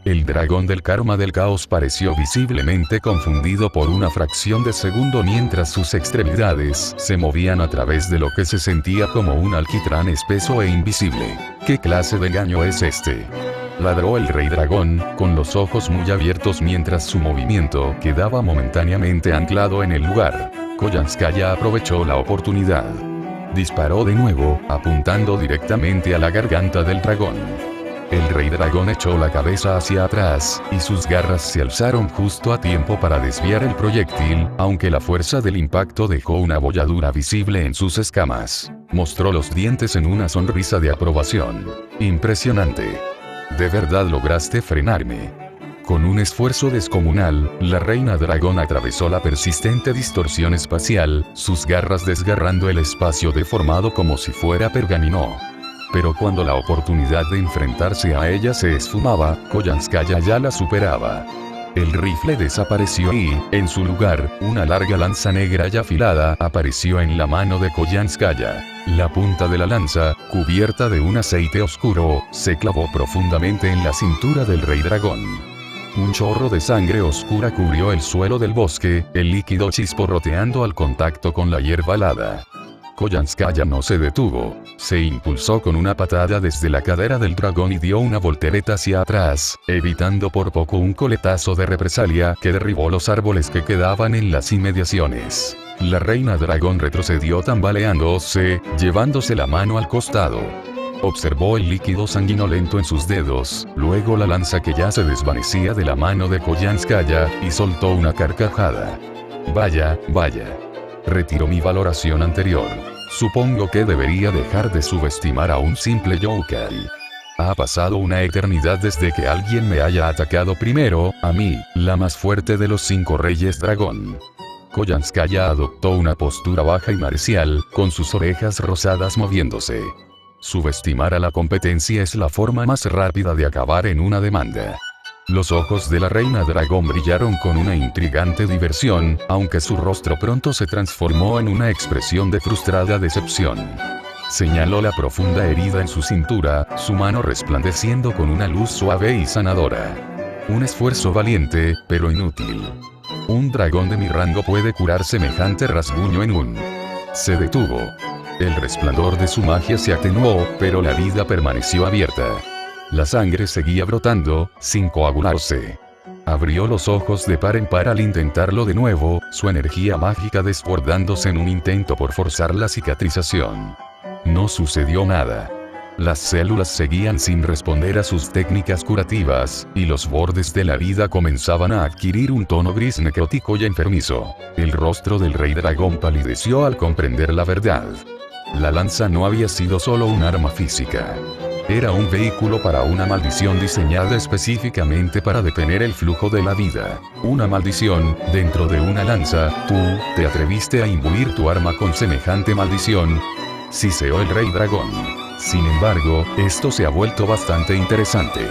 [SPEAKER 1] El dragón del karma del caos pareció visiblemente confundido por una fracción de segundo mientras sus extremidades se movían a través de lo que se sentía como un alquitrán espeso e invisible. ¿Qué clase de engaño es este?, ladró el rey dragón, con los ojos muy abiertos mientras su movimiento quedaba momentáneamente anclado en el lugar. Koyanskaya aprovechó la oportunidad. Disparó de nuevo, apuntando directamente a la garganta del dragón. El rey dragón echó la cabeza hacia atrás, y sus garras se alzaron justo a tiempo para desviar el proyectil, aunque la fuerza del impacto dejó una bolladura visible en sus escamas. Mostró los dientes en una sonrisa de aprobación. Impresionante. De verdad lograste frenarme. Con un esfuerzo descomunal, la reina dragón atravesó la persistente distorsión espacial, sus garras desgarrando el espacio deformado como si fuera pergamino. Pero cuando la oportunidad de enfrentarse a ella se esfumaba, Koyanskaya ya la superaba. El rifle desapareció y, en su lugar, una larga lanza negra y afilada apareció en la mano de Koyanskaya. La punta de la lanza, cubierta de un aceite oscuro, se clavó profundamente en la cintura del rey dragón. Un chorro de sangre oscura cubrió el suelo del bosque, el líquido chisporroteando al contacto con la hierba helada. Koyanskaya no se detuvo. Se impulsó con una patada desde la cadera del dragón y dio una voltereta hacia atrás, evitando por poco un coletazo de represalia que derribó los árboles que quedaban en las inmediaciones. La reina dragón retrocedió tambaleándose, llevándose la mano al costado. Observó el líquido sanguinolento en sus dedos, luego la lanza que ya se desvanecía de la mano de Koyanskaya, y soltó una carcajada. Vaya, vaya. Retiro mi valoración anterior. Supongo que debería dejar de subestimar a un simple yokai. Ha pasado una eternidad desde que alguien me haya atacado primero, a mí, la más fuerte de los 5 reyes dragón. Koyanskaya adoptó una postura baja y marcial, con sus orejas rosadas moviéndose. Subestimar a la competencia es la forma más rápida de acabar en una demanda. Los ojos de la reina dragón brillaron con una intrigante diversión, aunque su rostro pronto se transformó en una expresión de frustrada decepción. Señaló la profunda herida en su cintura, su mano resplandeciendo con una luz suave y sanadora. Un esfuerzo valiente, pero inútil. Un dragón de mi rango puede curar semejante rasguño en un... Se detuvo. El resplandor de su magia se atenuó, pero la herida permaneció abierta. La sangre seguía brotando, sin coagularse. Abrió los ojos de par en par al intentarlo de nuevo, su energía mágica desbordándose en un intento por forzar la cicatrización. No sucedió nada. Las células seguían sin responder a sus técnicas curativas, y los bordes de la herida comenzaban a adquirir un tono gris necrótico y enfermizo. El rostro del rey dragón palideció al comprender la verdad. La lanza no había sido solo un arma física. Era un vehículo para una maldición diseñada específicamente para detener el flujo de la vida. Una maldición, dentro de una lanza. ¿Tú, te atreviste a imbuir tu arma con semejante maldición?, siseó el rey dragón. Sin embargo, esto se ha vuelto bastante interesante.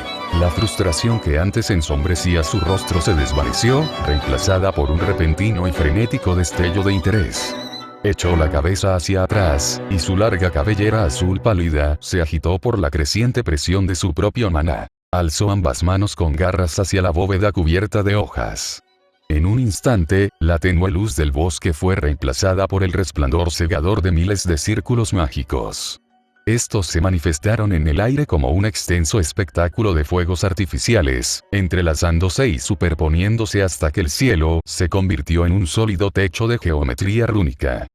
[SPEAKER 1] La frustración que antes ensombrecía su rostro se desvaneció, reemplazada por un repentino y frenético destello de interés. Echó la cabeza hacia atrás, y su larga cabellera azul pálida se agitó por la creciente presión de su propio maná. Alzó ambas manos con garras hacia la bóveda cubierta de hojas. En un instante, la tenue luz del bosque fue reemplazada por el resplandor cegador de miles de círculos mágicos. Estos se manifestaron en el aire como un extenso espectáculo de fuegos artificiales, entrelazándose y superponiéndose hasta que el cielo se convirtió en un sólido techo de geometría rúnica.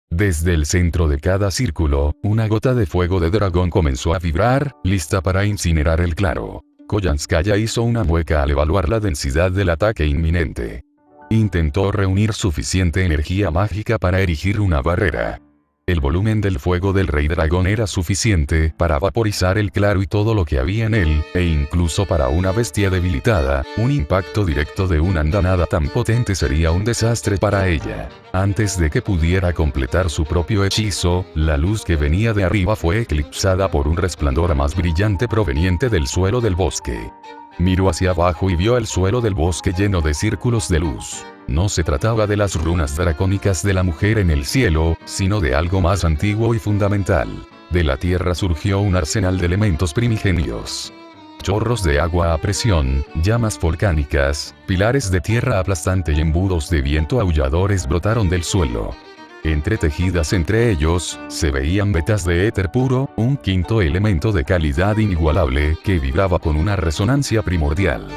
[SPEAKER 1] Desde el centro de cada círculo, una gota de fuego de dragón comenzó a vibrar, lista para incinerar el claro. Koyanskaya hizo una mueca al evaluar la densidad del ataque inminente. Intentó reunir suficiente energía mágica para erigir una barrera. El volumen del fuego del rey dragón era suficiente para vaporizar el claro y todo lo que había en él, e incluso para una bestia debilitada, un impacto directo de una andanada tan potente sería un desastre para ella. Antes de que pudiera completar su propio hechizo, la luz que venía de arriba fue eclipsada por un resplandor más brillante proveniente del suelo del bosque. Miró hacia abajo y vio el suelo del bosque lleno de círculos de luz. No se trataba de las runas dracónicas de la mujer en el cielo, sino de algo más antiguo y fundamental. De la tierra surgió un arsenal de elementos primigenios. Chorros de agua a presión, llamas volcánicas, pilares de tierra aplastante y embudos de viento aulladores brotaron del suelo. Entretejidas entre ellos, se veían vetas de éter puro, un quinto elemento de calidad inigualable, que vibraba con una resonancia primordial.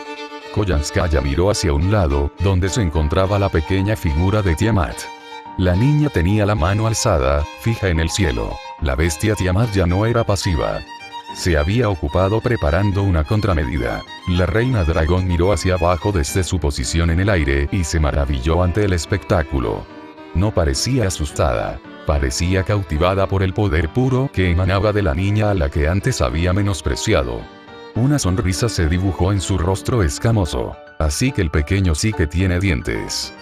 [SPEAKER 1] Koyanskaya miró hacia un lado, donde se encontraba la pequeña figura de Tiamat. La niña tenía la mano alzada, fija en el cielo. La bestia Tiamat ya no era pasiva. Se había ocupado preparando una contramedida. La reina dragón miró hacia abajo desde su posición en el aire, y se maravilló ante el espectáculo. No parecía asustada. Parecía cautivada por el poder puro que emanaba de la niña a la que antes había menospreciado. Una sonrisa se dibujó en su rostro escamoso. Así que el pequeño sí que tiene dientes.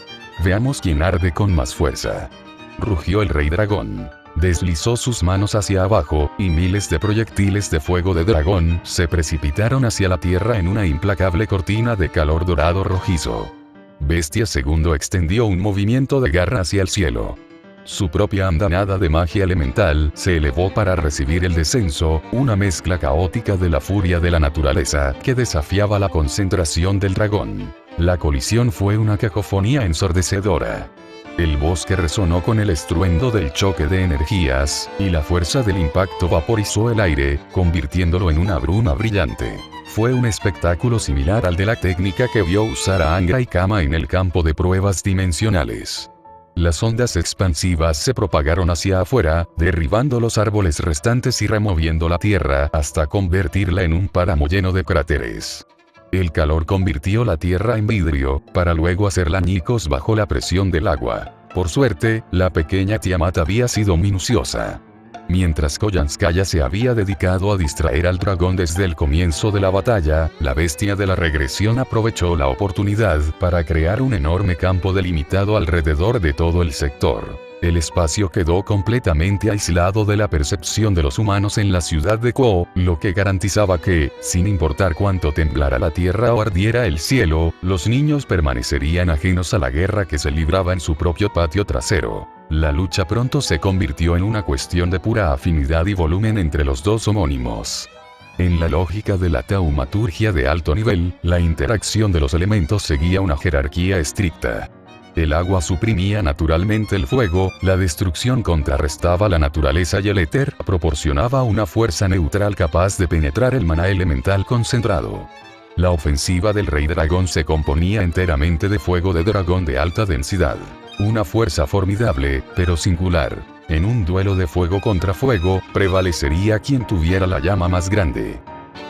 [SPEAKER 1] Veamos quién arde con más fuerza. Rugió el rey dragón. Deslizó sus manos hacia abajo, y miles de proyectiles de fuego de dragón se precipitaron hacia la tierra en una implacable cortina de calor dorado rojizo. Bestia Segundo extendió un movimiento de garra hacia el cielo. Su propia andanada de magia elemental se elevó para recibir el descenso, una mezcla caótica de la furia de la naturaleza que desafiaba la concentración del dragón. La colisión fue una cacofonía ensordecedora. El bosque resonó con el estruendo del choque de energías, y la fuerza del impacto vaporizó el aire, convirtiéndolo en una bruma brillante. Fue un espectáculo similar al de la técnica que vio usar a Angra y Kama en el campo de pruebas dimensionales. Las ondas expansivas se propagaron hacia afuera, derribando los árboles restantes y removiendo la tierra hasta convertirla en un páramo lleno de cráteres. El calor convirtió la tierra en vidrio, para luego hacerla añicos bajo la presión del agua. Por suerte, la pequeña Tiamat había sido minuciosa. Mientras Koyanskaya se había dedicado a distraer al dragón desde el comienzo de la batalla, la bestia de la regresión aprovechó la oportunidad para crear un enorme campo delimitado alrededor de todo el sector. El espacio quedó completamente aislado de la percepción de los humanos en la ciudad de Kuo, lo que garantizaba que, sin importar cuánto temblara la tierra o ardiera el cielo, los niños permanecerían ajenos a la guerra que se libraba en su propio patio trasero. La lucha pronto se convirtió en una cuestión de pura afinidad y volumen entre los dos homónimos. En la lógica de la taumaturgia de alto nivel, la interacción de los elementos seguía una jerarquía estricta. El agua suprimía naturalmente el fuego, la destrucción contrarrestaba la naturaleza y el éter proporcionaba una fuerza neutral capaz de penetrar el maná elemental concentrado. La ofensiva del Rey Dragón se componía enteramente de fuego de dragón de alta densidad. Una fuerza formidable, pero singular. En un duelo de fuego contra fuego, prevalecería quien tuviera la llama más grande.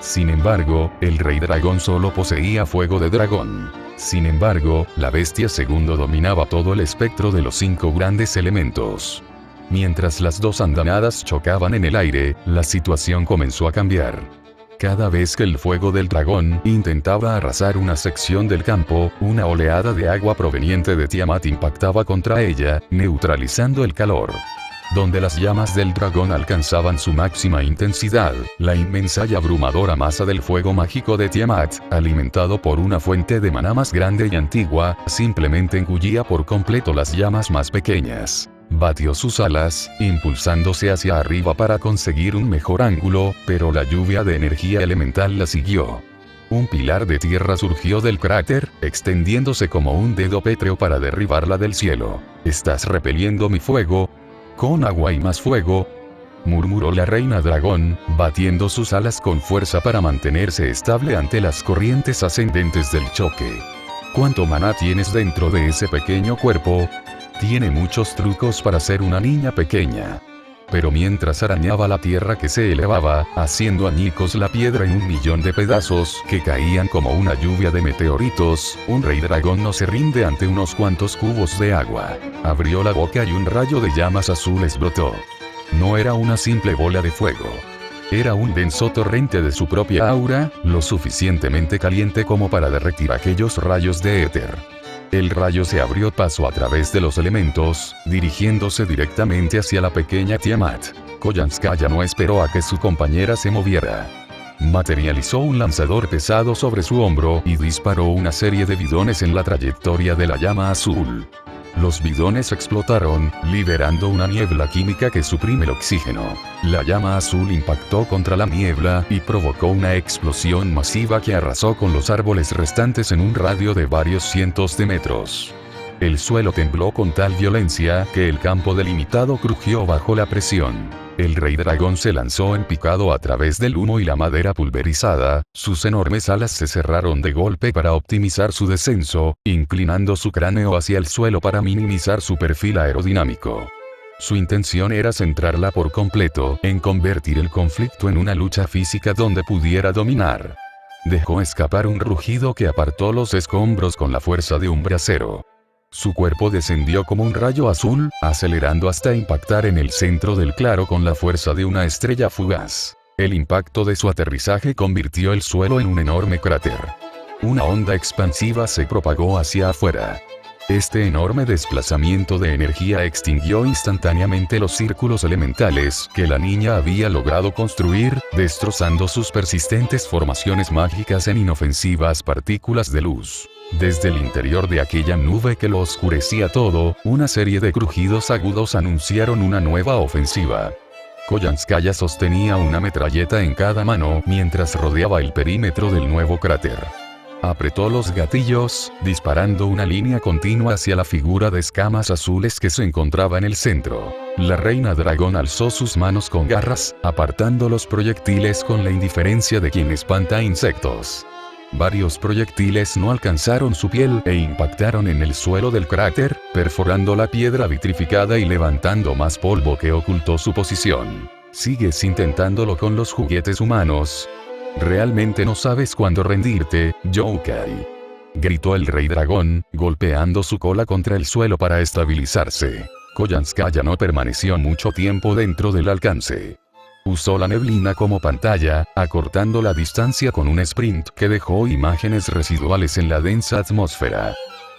[SPEAKER 1] Sin embargo, el Rey Dragón solo poseía fuego de dragón. Sin embargo, la bestia segundo dominaba todo el espectro de los 5 grandes elementos. Mientras las dos andanadas chocaban en el aire, la situación comenzó a cambiar. Cada vez que el fuego del dragón intentaba arrasar una sección del campo, una oleada de agua proveniente de Tiamat impactaba contra ella, neutralizando el calor. Donde las llamas del dragón alcanzaban su máxima intensidad, la inmensa y abrumadora masa del fuego mágico de Tiamat, alimentado por una fuente de maná más grande y antigua, simplemente engullía por completo las llamas más pequeñas. Batió sus alas, impulsándose hacia arriba para conseguir un mejor ángulo, pero la lluvia de energía elemental la siguió. Un pilar de tierra surgió del cráter, extendiéndose como un dedo pétreo para derribarla del cielo. «¿Estás repeliendo mi fuego? Con agua y más fuego», murmuró la reina dragón, batiendo sus alas con fuerza para mantenerse estable ante las corrientes ascendentes del choque. «¿Cuánto maná tienes dentro de ese pequeño cuerpo? Tiene muchos trucos para ser una niña pequeña». Pero mientras arañaba la tierra que se elevaba, haciendo añicos la piedra en 1.000.000 de pedazos que caían como una lluvia de meteoritos, un rey dragón no se rinde ante unos cuantos cubos de agua. Abrió la boca y un rayo de llamas azules brotó. No era una simple bola de fuego. Era un denso torrente de su propia aura, lo suficientemente caliente como para derretir aquellos rayos de éter. El rayo se abrió paso a través de los elementos, dirigiéndose directamente hacia la pequeña Tiamat. Koyanskaya no esperó a que su compañera se moviera. Materializó un lanzador pesado sobre su hombro y disparó una serie de bidones en la trayectoria de la llama azul. Los bidones explotaron, liberando una niebla química que suprime el oxígeno. La llama azul impactó contra la niebla y provocó una explosión masiva que arrasó con los árboles restantes en un radio de varios cientos de metros. El suelo tembló con tal violencia que el campo delimitado crujió bajo la presión. El rey dragón se lanzó en picado a través del humo y la madera pulverizada, sus enormes alas se cerraron de golpe para optimizar su descenso, inclinando su cráneo hacia el suelo para minimizar su perfil aerodinámico. Su intención era centrarla por completo en convertir el conflicto en una lucha física donde pudiera dominar. Dejó escapar un rugido que apartó los escombros con la fuerza de un brasero. Su cuerpo descendió como un rayo azul, acelerando hasta impactar en el centro del claro con la fuerza de una estrella fugaz. El impacto de su aterrizaje convirtió el suelo en un enorme cráter. Una onda expansiva se propagó hacia afuera. Este enorme desplazamiento de energía extinguió instantáneamente los círculos elementales que la niña había logrado construir, destrozando sus persistentes formaciones mágicas en inofensivas partículas de luz. Desde el interior de aquella nube que lo oscurecía todo, una serie de crujidos agudos anunciaron una nueva ofensiva. Koyanskaya sostenía una metralleta en cada mano mientras rodeaba el perímetro del nuevo cráter. Apretó los gatillos, disparando una línea continua hacia la figura de escamas azules que se encontraba en el centro. La reina dragón alzó sus manos con garras, apartando los proyectiles con la indiferencia de quien espanta insectos. Varios proyectiles no alcanzaron su piel e impactaron en el suelo del cráter, perforando la piedra vitrificada y levantando más polvo que ocultó su posición. ¿Sigues intentándolo con los juguetes humanos? ¿Realmente no sabes cuándo rendirte, Youkai?, gritó el rey dragón, golpeando su cola contra el suelo para estabilizarse. Koyanskaya no permaneció mucho tiempo dentro del alcance. Usó la neblina como pantalla, acortando la distancia con un sprint que dejó imágenes residuales en la densa atmósfera.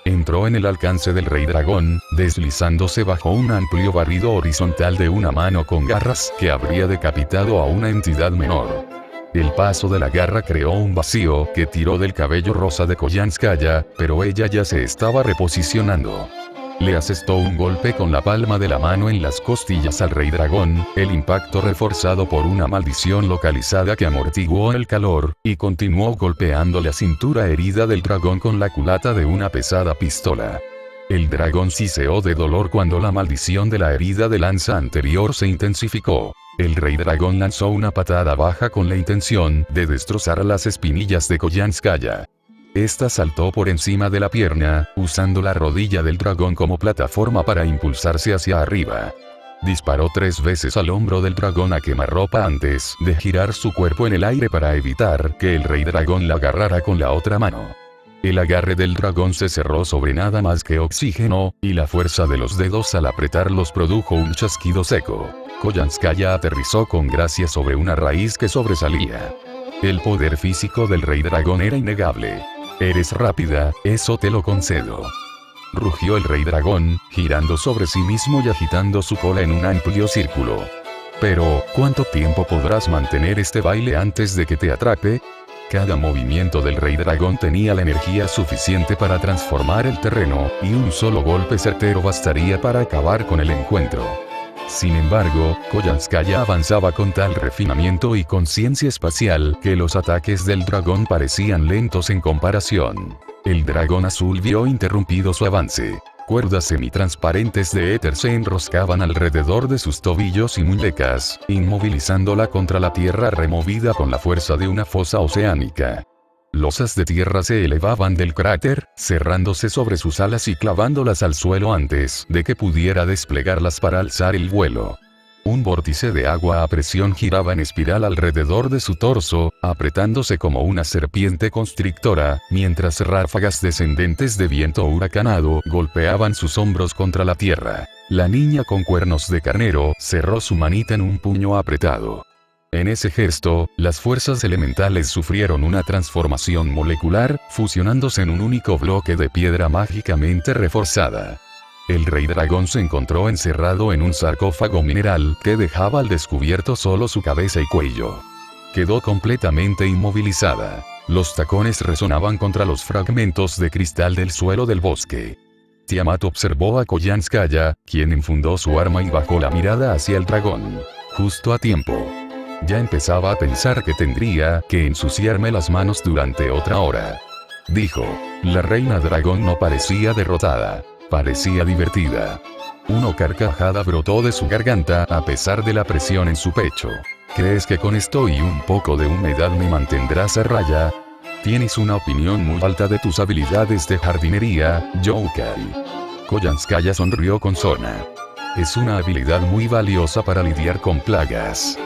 [SPEAKER 1] Entró en el alcance del rey dragón, deslizándose bajo un amplio barrido horizontal de una mano con garras que habría decapitado a una entidad menor. El paso de la garra creó un vacío que tiró del cabello rosa de Koyanskaya, pero ella ya se estaba reposicionando. Le asestó un golpe con la palma de la mano en las costillas al rey dragón, el impacto reforzado por una maldición localizada que amortiguó el calor, y continuó golpeando la cintura herida del dragón con la culata de una pesada pistola. El dragón siseó de dolor cuando la maldición de la herida de lanza anterior se intensificó. El rey dragón lanzó una patada baja con la intención de destrozar las espinillas de Koyanskaya. Esta saltó por encima de la pierna, usando la rodilla del dragón como plataforma para impulsarse hacia arriba. Disparó 3 veces al hombro del dragón a quemarropa antes de girar su cuerpo en el aire para evitar que el rey dragón la agarrara con la otra mano. El agarre del dragón se cerró sobre nada más que oxígeno, y la fuerza de los dedos al apretarlos produjo un chasquido seco. Koyanskaya aterrizó con gracia sobre una raíz que sobresalía. El poder físico del rey dragón era innegable. Eres rápida, eso te lo concedo. Rugió el rey dragón, girando sobre sí mismo y agitando su cola en un amplio círculo. Pero, ¿cuánto tiempo podrás mantener este baile antes de que te atrape? Cada movimiento del rey dragón tenía la energía suficiente para transformar el terreno, y un solo golpe certero bastaría para acabar con el encuentro. Sin embargo, Koyanskaya avanzaba con tal refinamiento y conciencia espacial que los ataques del dragón parecían lentos en comparación. El dragón azul vio interrumpido su avance. Cuerdas semitransparentes de éter se enroscaban alrededor de sus tobillos y muñecas, inmovilizándola contra la tierra removida con la fuerza de una fosa oceánica. Losas de tierra se elevaban del cráter, cerrándose sobre sus alas y clavándolas al suelo antes de que pudiera desplegarlas para alzar el vuelo. Un vórtice de agua a presión giraba en espiral alrededor de su torso, apretándose como una serpiente constrictora, mientras ráfagas descendentes de viento huracanado golpeaban sus hombros contra la tierra. La niña con cuernos de carnero cerró su manita en un puño apretado. En ese gesto, las fuerzas elementales sufrieron una transformación molecular, fusionándose en un único bloque de piedra mágicamente reforzada. El rey dragón se encontró encerrado en un sarcófago mineral que dejaba al descubierto solo su cabeza y cuello. Quedó completamente inmovilizada. Los tacones resonaban contra los fragmentos de cristal del suelo del bosque. Tiamat observó a Koyanskaya, quien enfundó su arma y bajó la mirada hacia el dragón. Justo a tiempo. Ya empezaba a pensar que tendría que ensuciarme las manos durante otra hora. Dijo. La reina dragón no parecía derrotada. Parecía divertida. Una carcajada brotó de su garganta a pesar de la presión en su pecho. ¿Crees que con esto y un poco de humedad me mantendrás a raya? Tienes una opinión muy alta de tus habilidades de jardinería, Youkai. Koyanskaya sonrió con sorna. Es una habilidad muy valiosa para lidiar con plagas.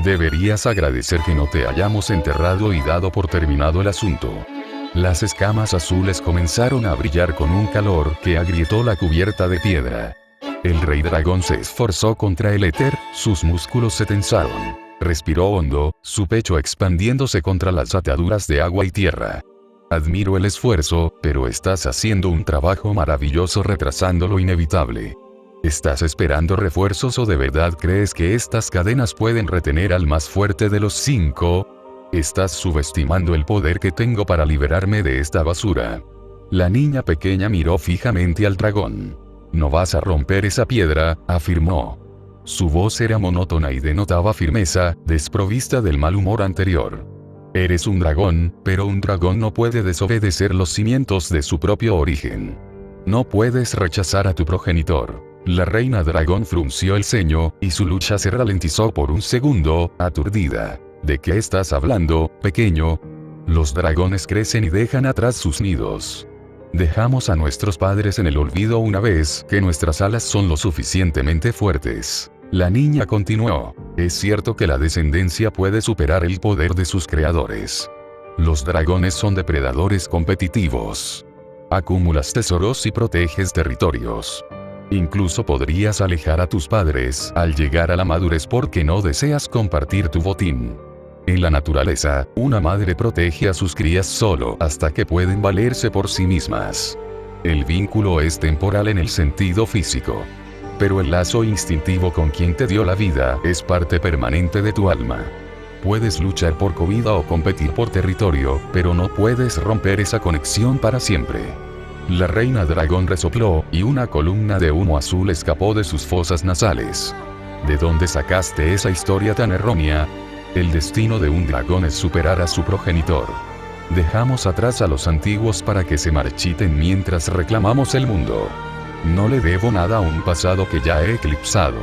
[SPEAKER 1] Deberías agradecer que no te hayamos enterrado y dado por terminado el asunto. Las escamas azules comenzaron a brillar con un calor que agrietó la cubierta de piedra. El rey dragón se esforzó contra el éter, sus músculos se tensaron. Respiró hondo, su pecho expandiéndose contra las ataduras de agua y tierra. Admiro el esfuerzo, pero estás haciendo un trabajo maravilloso retrasando lo inevitable. ¿Estás esperando refuerzos o de verdad crees que estas cadenas pueden retener al más fuerte de los 5? Estás subestimando el poder que tengo para liberarme de esta basura. La niña pequeña miró fijamente al dragón. No vas a romper esa piedra, afirmó. Su voz era monótona y denotaba firmeza, desprovista del mal humor anterior. Eres un dragón, pero un dragón no puede desobedecer los cimientos de su propio origen. No puedes rechazar a tu progenitor. La reina dragón frunció el ceño, y su lucha se ralentizó por un segundo, aturdida. ¿De qué estás hablando, pequeño? Los dragones crecen y dejan atrás sus nidos. Dejamos a nuestros padres en el olvido una vez que nuestras alas son lo suficientemente fuertes. La niña continuó. Es cierto que la descendencia puede superar el poder de sus creadores. Los dragones son depredadores competitivos. Acumulas tesoros y proteges territorios. Incluso podrías alejar a tus padres al llegar a la madurez porque no deseas compartir tu botín. En la naturaleza, una madre protege a sus crías solo hasta que pueden valerse por sí mismas. El vínculo es temporal en el sentido físico. Pero el lazo instintivo con quien te dio la vida es parte permanente de tu alma. Puedes luchar por comida o competir por territorio, pero no puedes romper esa conexión para siempre. La reina dragón resopló, y una columna de humo azul escapó de sus fosas nasales. ¿De dónde sacaste esa historia tan errónea? El destino de un dragón es superar a su progenitor. Dejamos atrás a los antiguos para que se marchiten mientras reclamamos el mundo. No le debo nada a un pasado que ya he eclipsado.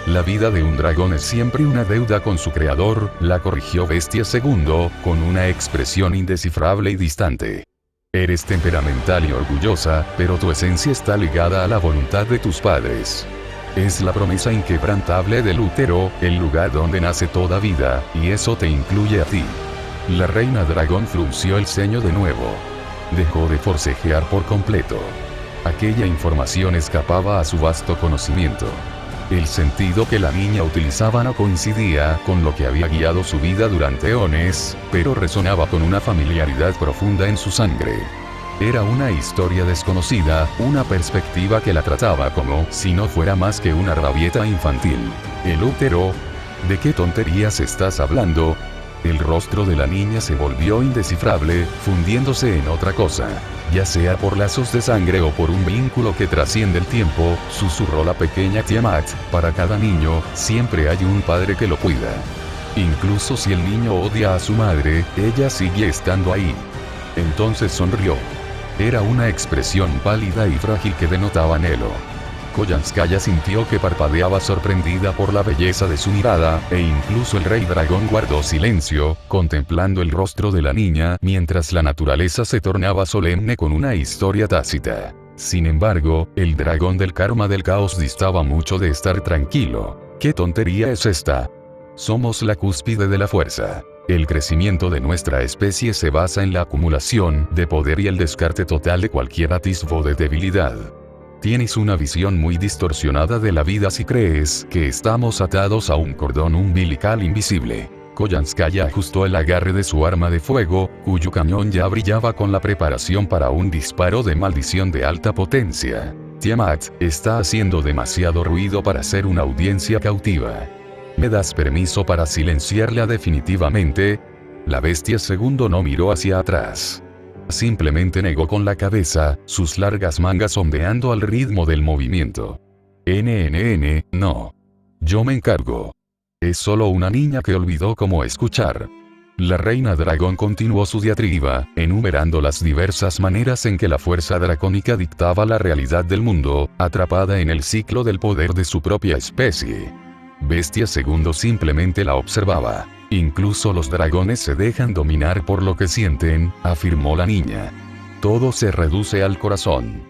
[SPEAKER 1] La vida de un dragón es siempre una deuda con su creador, la corrigió Bestia II, con una expresión indescifrable y distante. Eres temperamental y orgullosa, pero tu esencia está ligada a la voluntad de tus padres. Es la promesa inquebrantable del útero, el lugar donde nace toda vida, y eso te incluye a ti. La reina dragón frunció el ceño de nuevo. Dejó de forcejear por completo. Aquella información escapaba a su vasto conocimiento. El sentido que la niña utilizaba no coincidía con lo que había guiado su vida durante eones, pero resonaba con una familiaridad profunda en su sangre. Era una historia desconocida, una perspectiva que la trataba como si no fuera más que una rabieta infantil. El útero. ¿De qué tonterías estás hablando? El rostro de la niña se volvió indescifrable, fundiéndose en otra cosa. Ya sea por lazos de sangre o por un vínculo que trasciende el tiempo, susurró la pequeña Tiamat, para cada niño, siempre hay un padre que lo cuida. Incluso si el niño odia a su madre, ella sigue estando ahí. Entonces sonrió. Era una expresión pálida y frágil que denotaba anhelo. Koyanskaya sintió que parpadeaba sorprendida por la belleza de su mirada, e incluso el rey dragón guardó silencio, contemplando el rostro de la niña, mientras la naturaleza se tornaba solemne con una historia tácita. Sin embargo, el dragón del karma del caos distaba mucho de estar tranquilo. ¿Qué tontería es esta? Somos la cúspide de la fuerza. El crecimiento de nuestra especie se basa en la acumulación de poder y el descarte total de cualquier atisbo de debilidad. Tienes una visión muy distorsionada de la vida si crees que estamos atados a un cordón umbilical invisible. Koyanskaya ajustó el agarre de su arma de fuego, cuyo cañón ya brillaba con la preparación para un disparo de maldición de alta potencia. Tiamat, está haciendo demasiado ruido para ser una audiencia cautiva. ¿Me das permiso para silenciarla definitivamente? La Bestia II no miró hacia atrás. Simplemente negó con la cabeza, sus largas mangas ondeando al ritmo del movimiento. No. Yo me encargo. Es solo una niña que olvidó cómo escuchar. La reina dragón continuó su diatriba, enumerando las diversas maneras en que la fuerza dracónica dictaba la realidad del mundo, atrapada en el ciclo del poder de su propia especie. Bestia II simplemente la observaba. Incluso los dragones se dejan dominar por lo que sienten, afirmó la niña. Todo se reduce al corazón.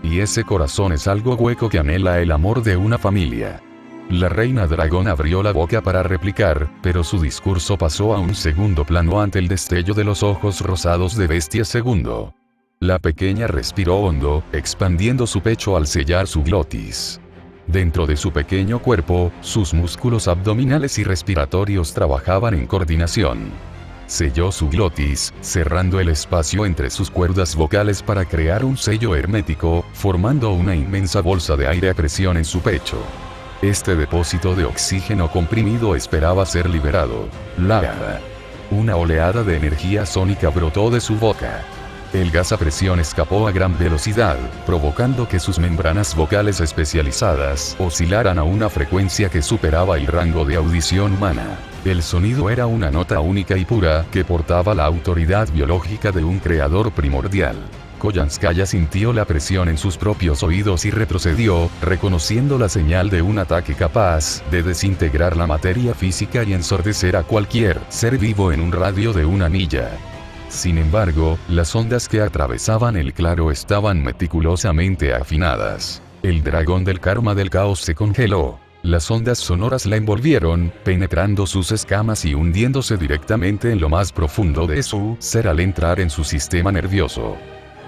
[SPEAKER 1] Y ese corazón es algo hueco que anhela el amor de una familia. La reina dragón abrió la boca para replicar, pero su discurso pasó a un segundo plano ante el destello de los ojos rosados de Bestia II. La pequeña respiró hondo, expandiendo su pecho al sellar su glotis. Dentro de su pequeño cuerpo, sus músculos abdominales y respiratorios trabajaban en coordinación. Selló su glotis, cerrando el espacio entre sus cuerdas vocales para crear un sello hermético, formando una inmensa bolsa de aire a presión en su pecho. Este depósito de oxígeno comprimido esperaba ser liberado. Una oleada de energía sónica brotó de su boca. El gas a presión escapó a gran velocidad, provocando que sus membranas vocales especializadas oscilaran a una frecuencia que superaba el rango de audición humana. El sonido era una nota única y pura que portaba la autoridad biológica de un creador primordial. Koyanskaya sintió la presión en sus propios oídos y retrocedió, reconociendo la señal de un ataque capaz de desintegrar la materia física y ensordecer a cualquier ser vivo en un radio de una milla. Sin embargo, las ondas que atravesaban el claro estaban meticulosamente afinadas. El dragón del karma del caos se congeló. Las ondas sonoras la envolvieron, penetrando sus escamas y hundiéndose directamente en lo más profundo de su ser al entrar en su sistema nervioso.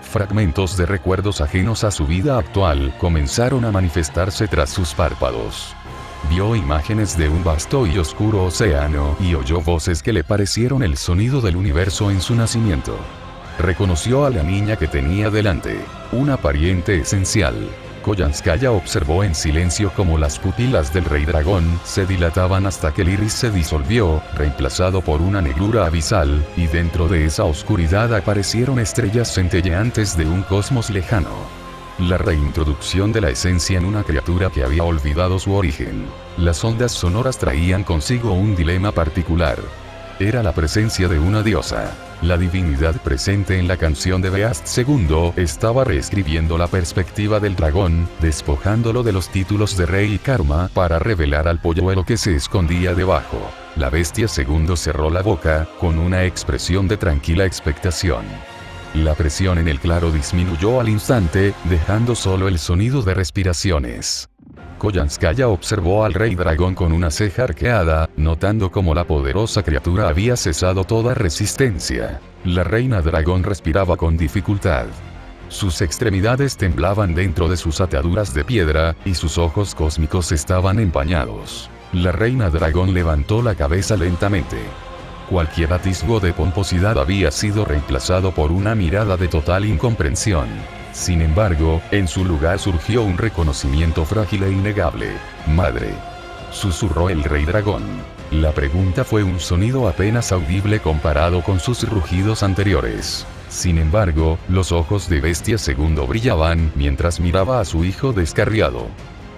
[SPEAKER 1] Fragmentos de recuerdos ajenos a su vida actual comenzaron a manifestarse tras sus párpados. Vio imágenes de un vasto y oscuro océano y oyó voces que le parecieron el sonido del universo en su nacimiento. Reconoció a la niña que tenía delante. Una pariente esencial. Koyanskaya observó en silencio cómo las pupilas del rey dragón se dilataban hasta que el iris se disolvió, reemplazado por una negrura abisal, y dentro de esa oscuridad aparecieron estrellas centelleantes de un cosmos lejano. La reintroducción de la esencia en una criatura que había olvidado su origen. Las ondas sonoras traían consigo un dilema particular. Era la presencia de una diosa. La divinidad presente en la canción de Beast II estaba reescribiendo la perspectiva del dragón, despojándolo de los títulos de rey y karma para revelar al polluelo que se escondía debajo. La bestia II cerró la boca, con una expresión de tranquila expectación. La presión en el claro disminuyó al instante, dejando solo el sonido de respiraciones. Koyanskaya observó al rey dragón con una ceja arqueada, notando cómo la poderosa criatura había cesado toda resistencia. La reina dragón respiraba con dificultad. Sus extremidades temblaban dentro de sus ataduras de piedra, y sus ojos cósmicos estaban empañados. La reina dragón levantó la cabeza lentamente. Cualquier atisbo de pomposidad había sido reemplazado por una mirada de total incomprensión. Sin embargo, en su lugar surgió un reconocimiento frágil e innegable. «Madre», susurró el rey dragón. La pregunta fue un sonido apenas audible comparado con sus rugidos anteriores. Sin embargo, los ojos de Bestia II brillaban mientras miraba a su hijo descarriado.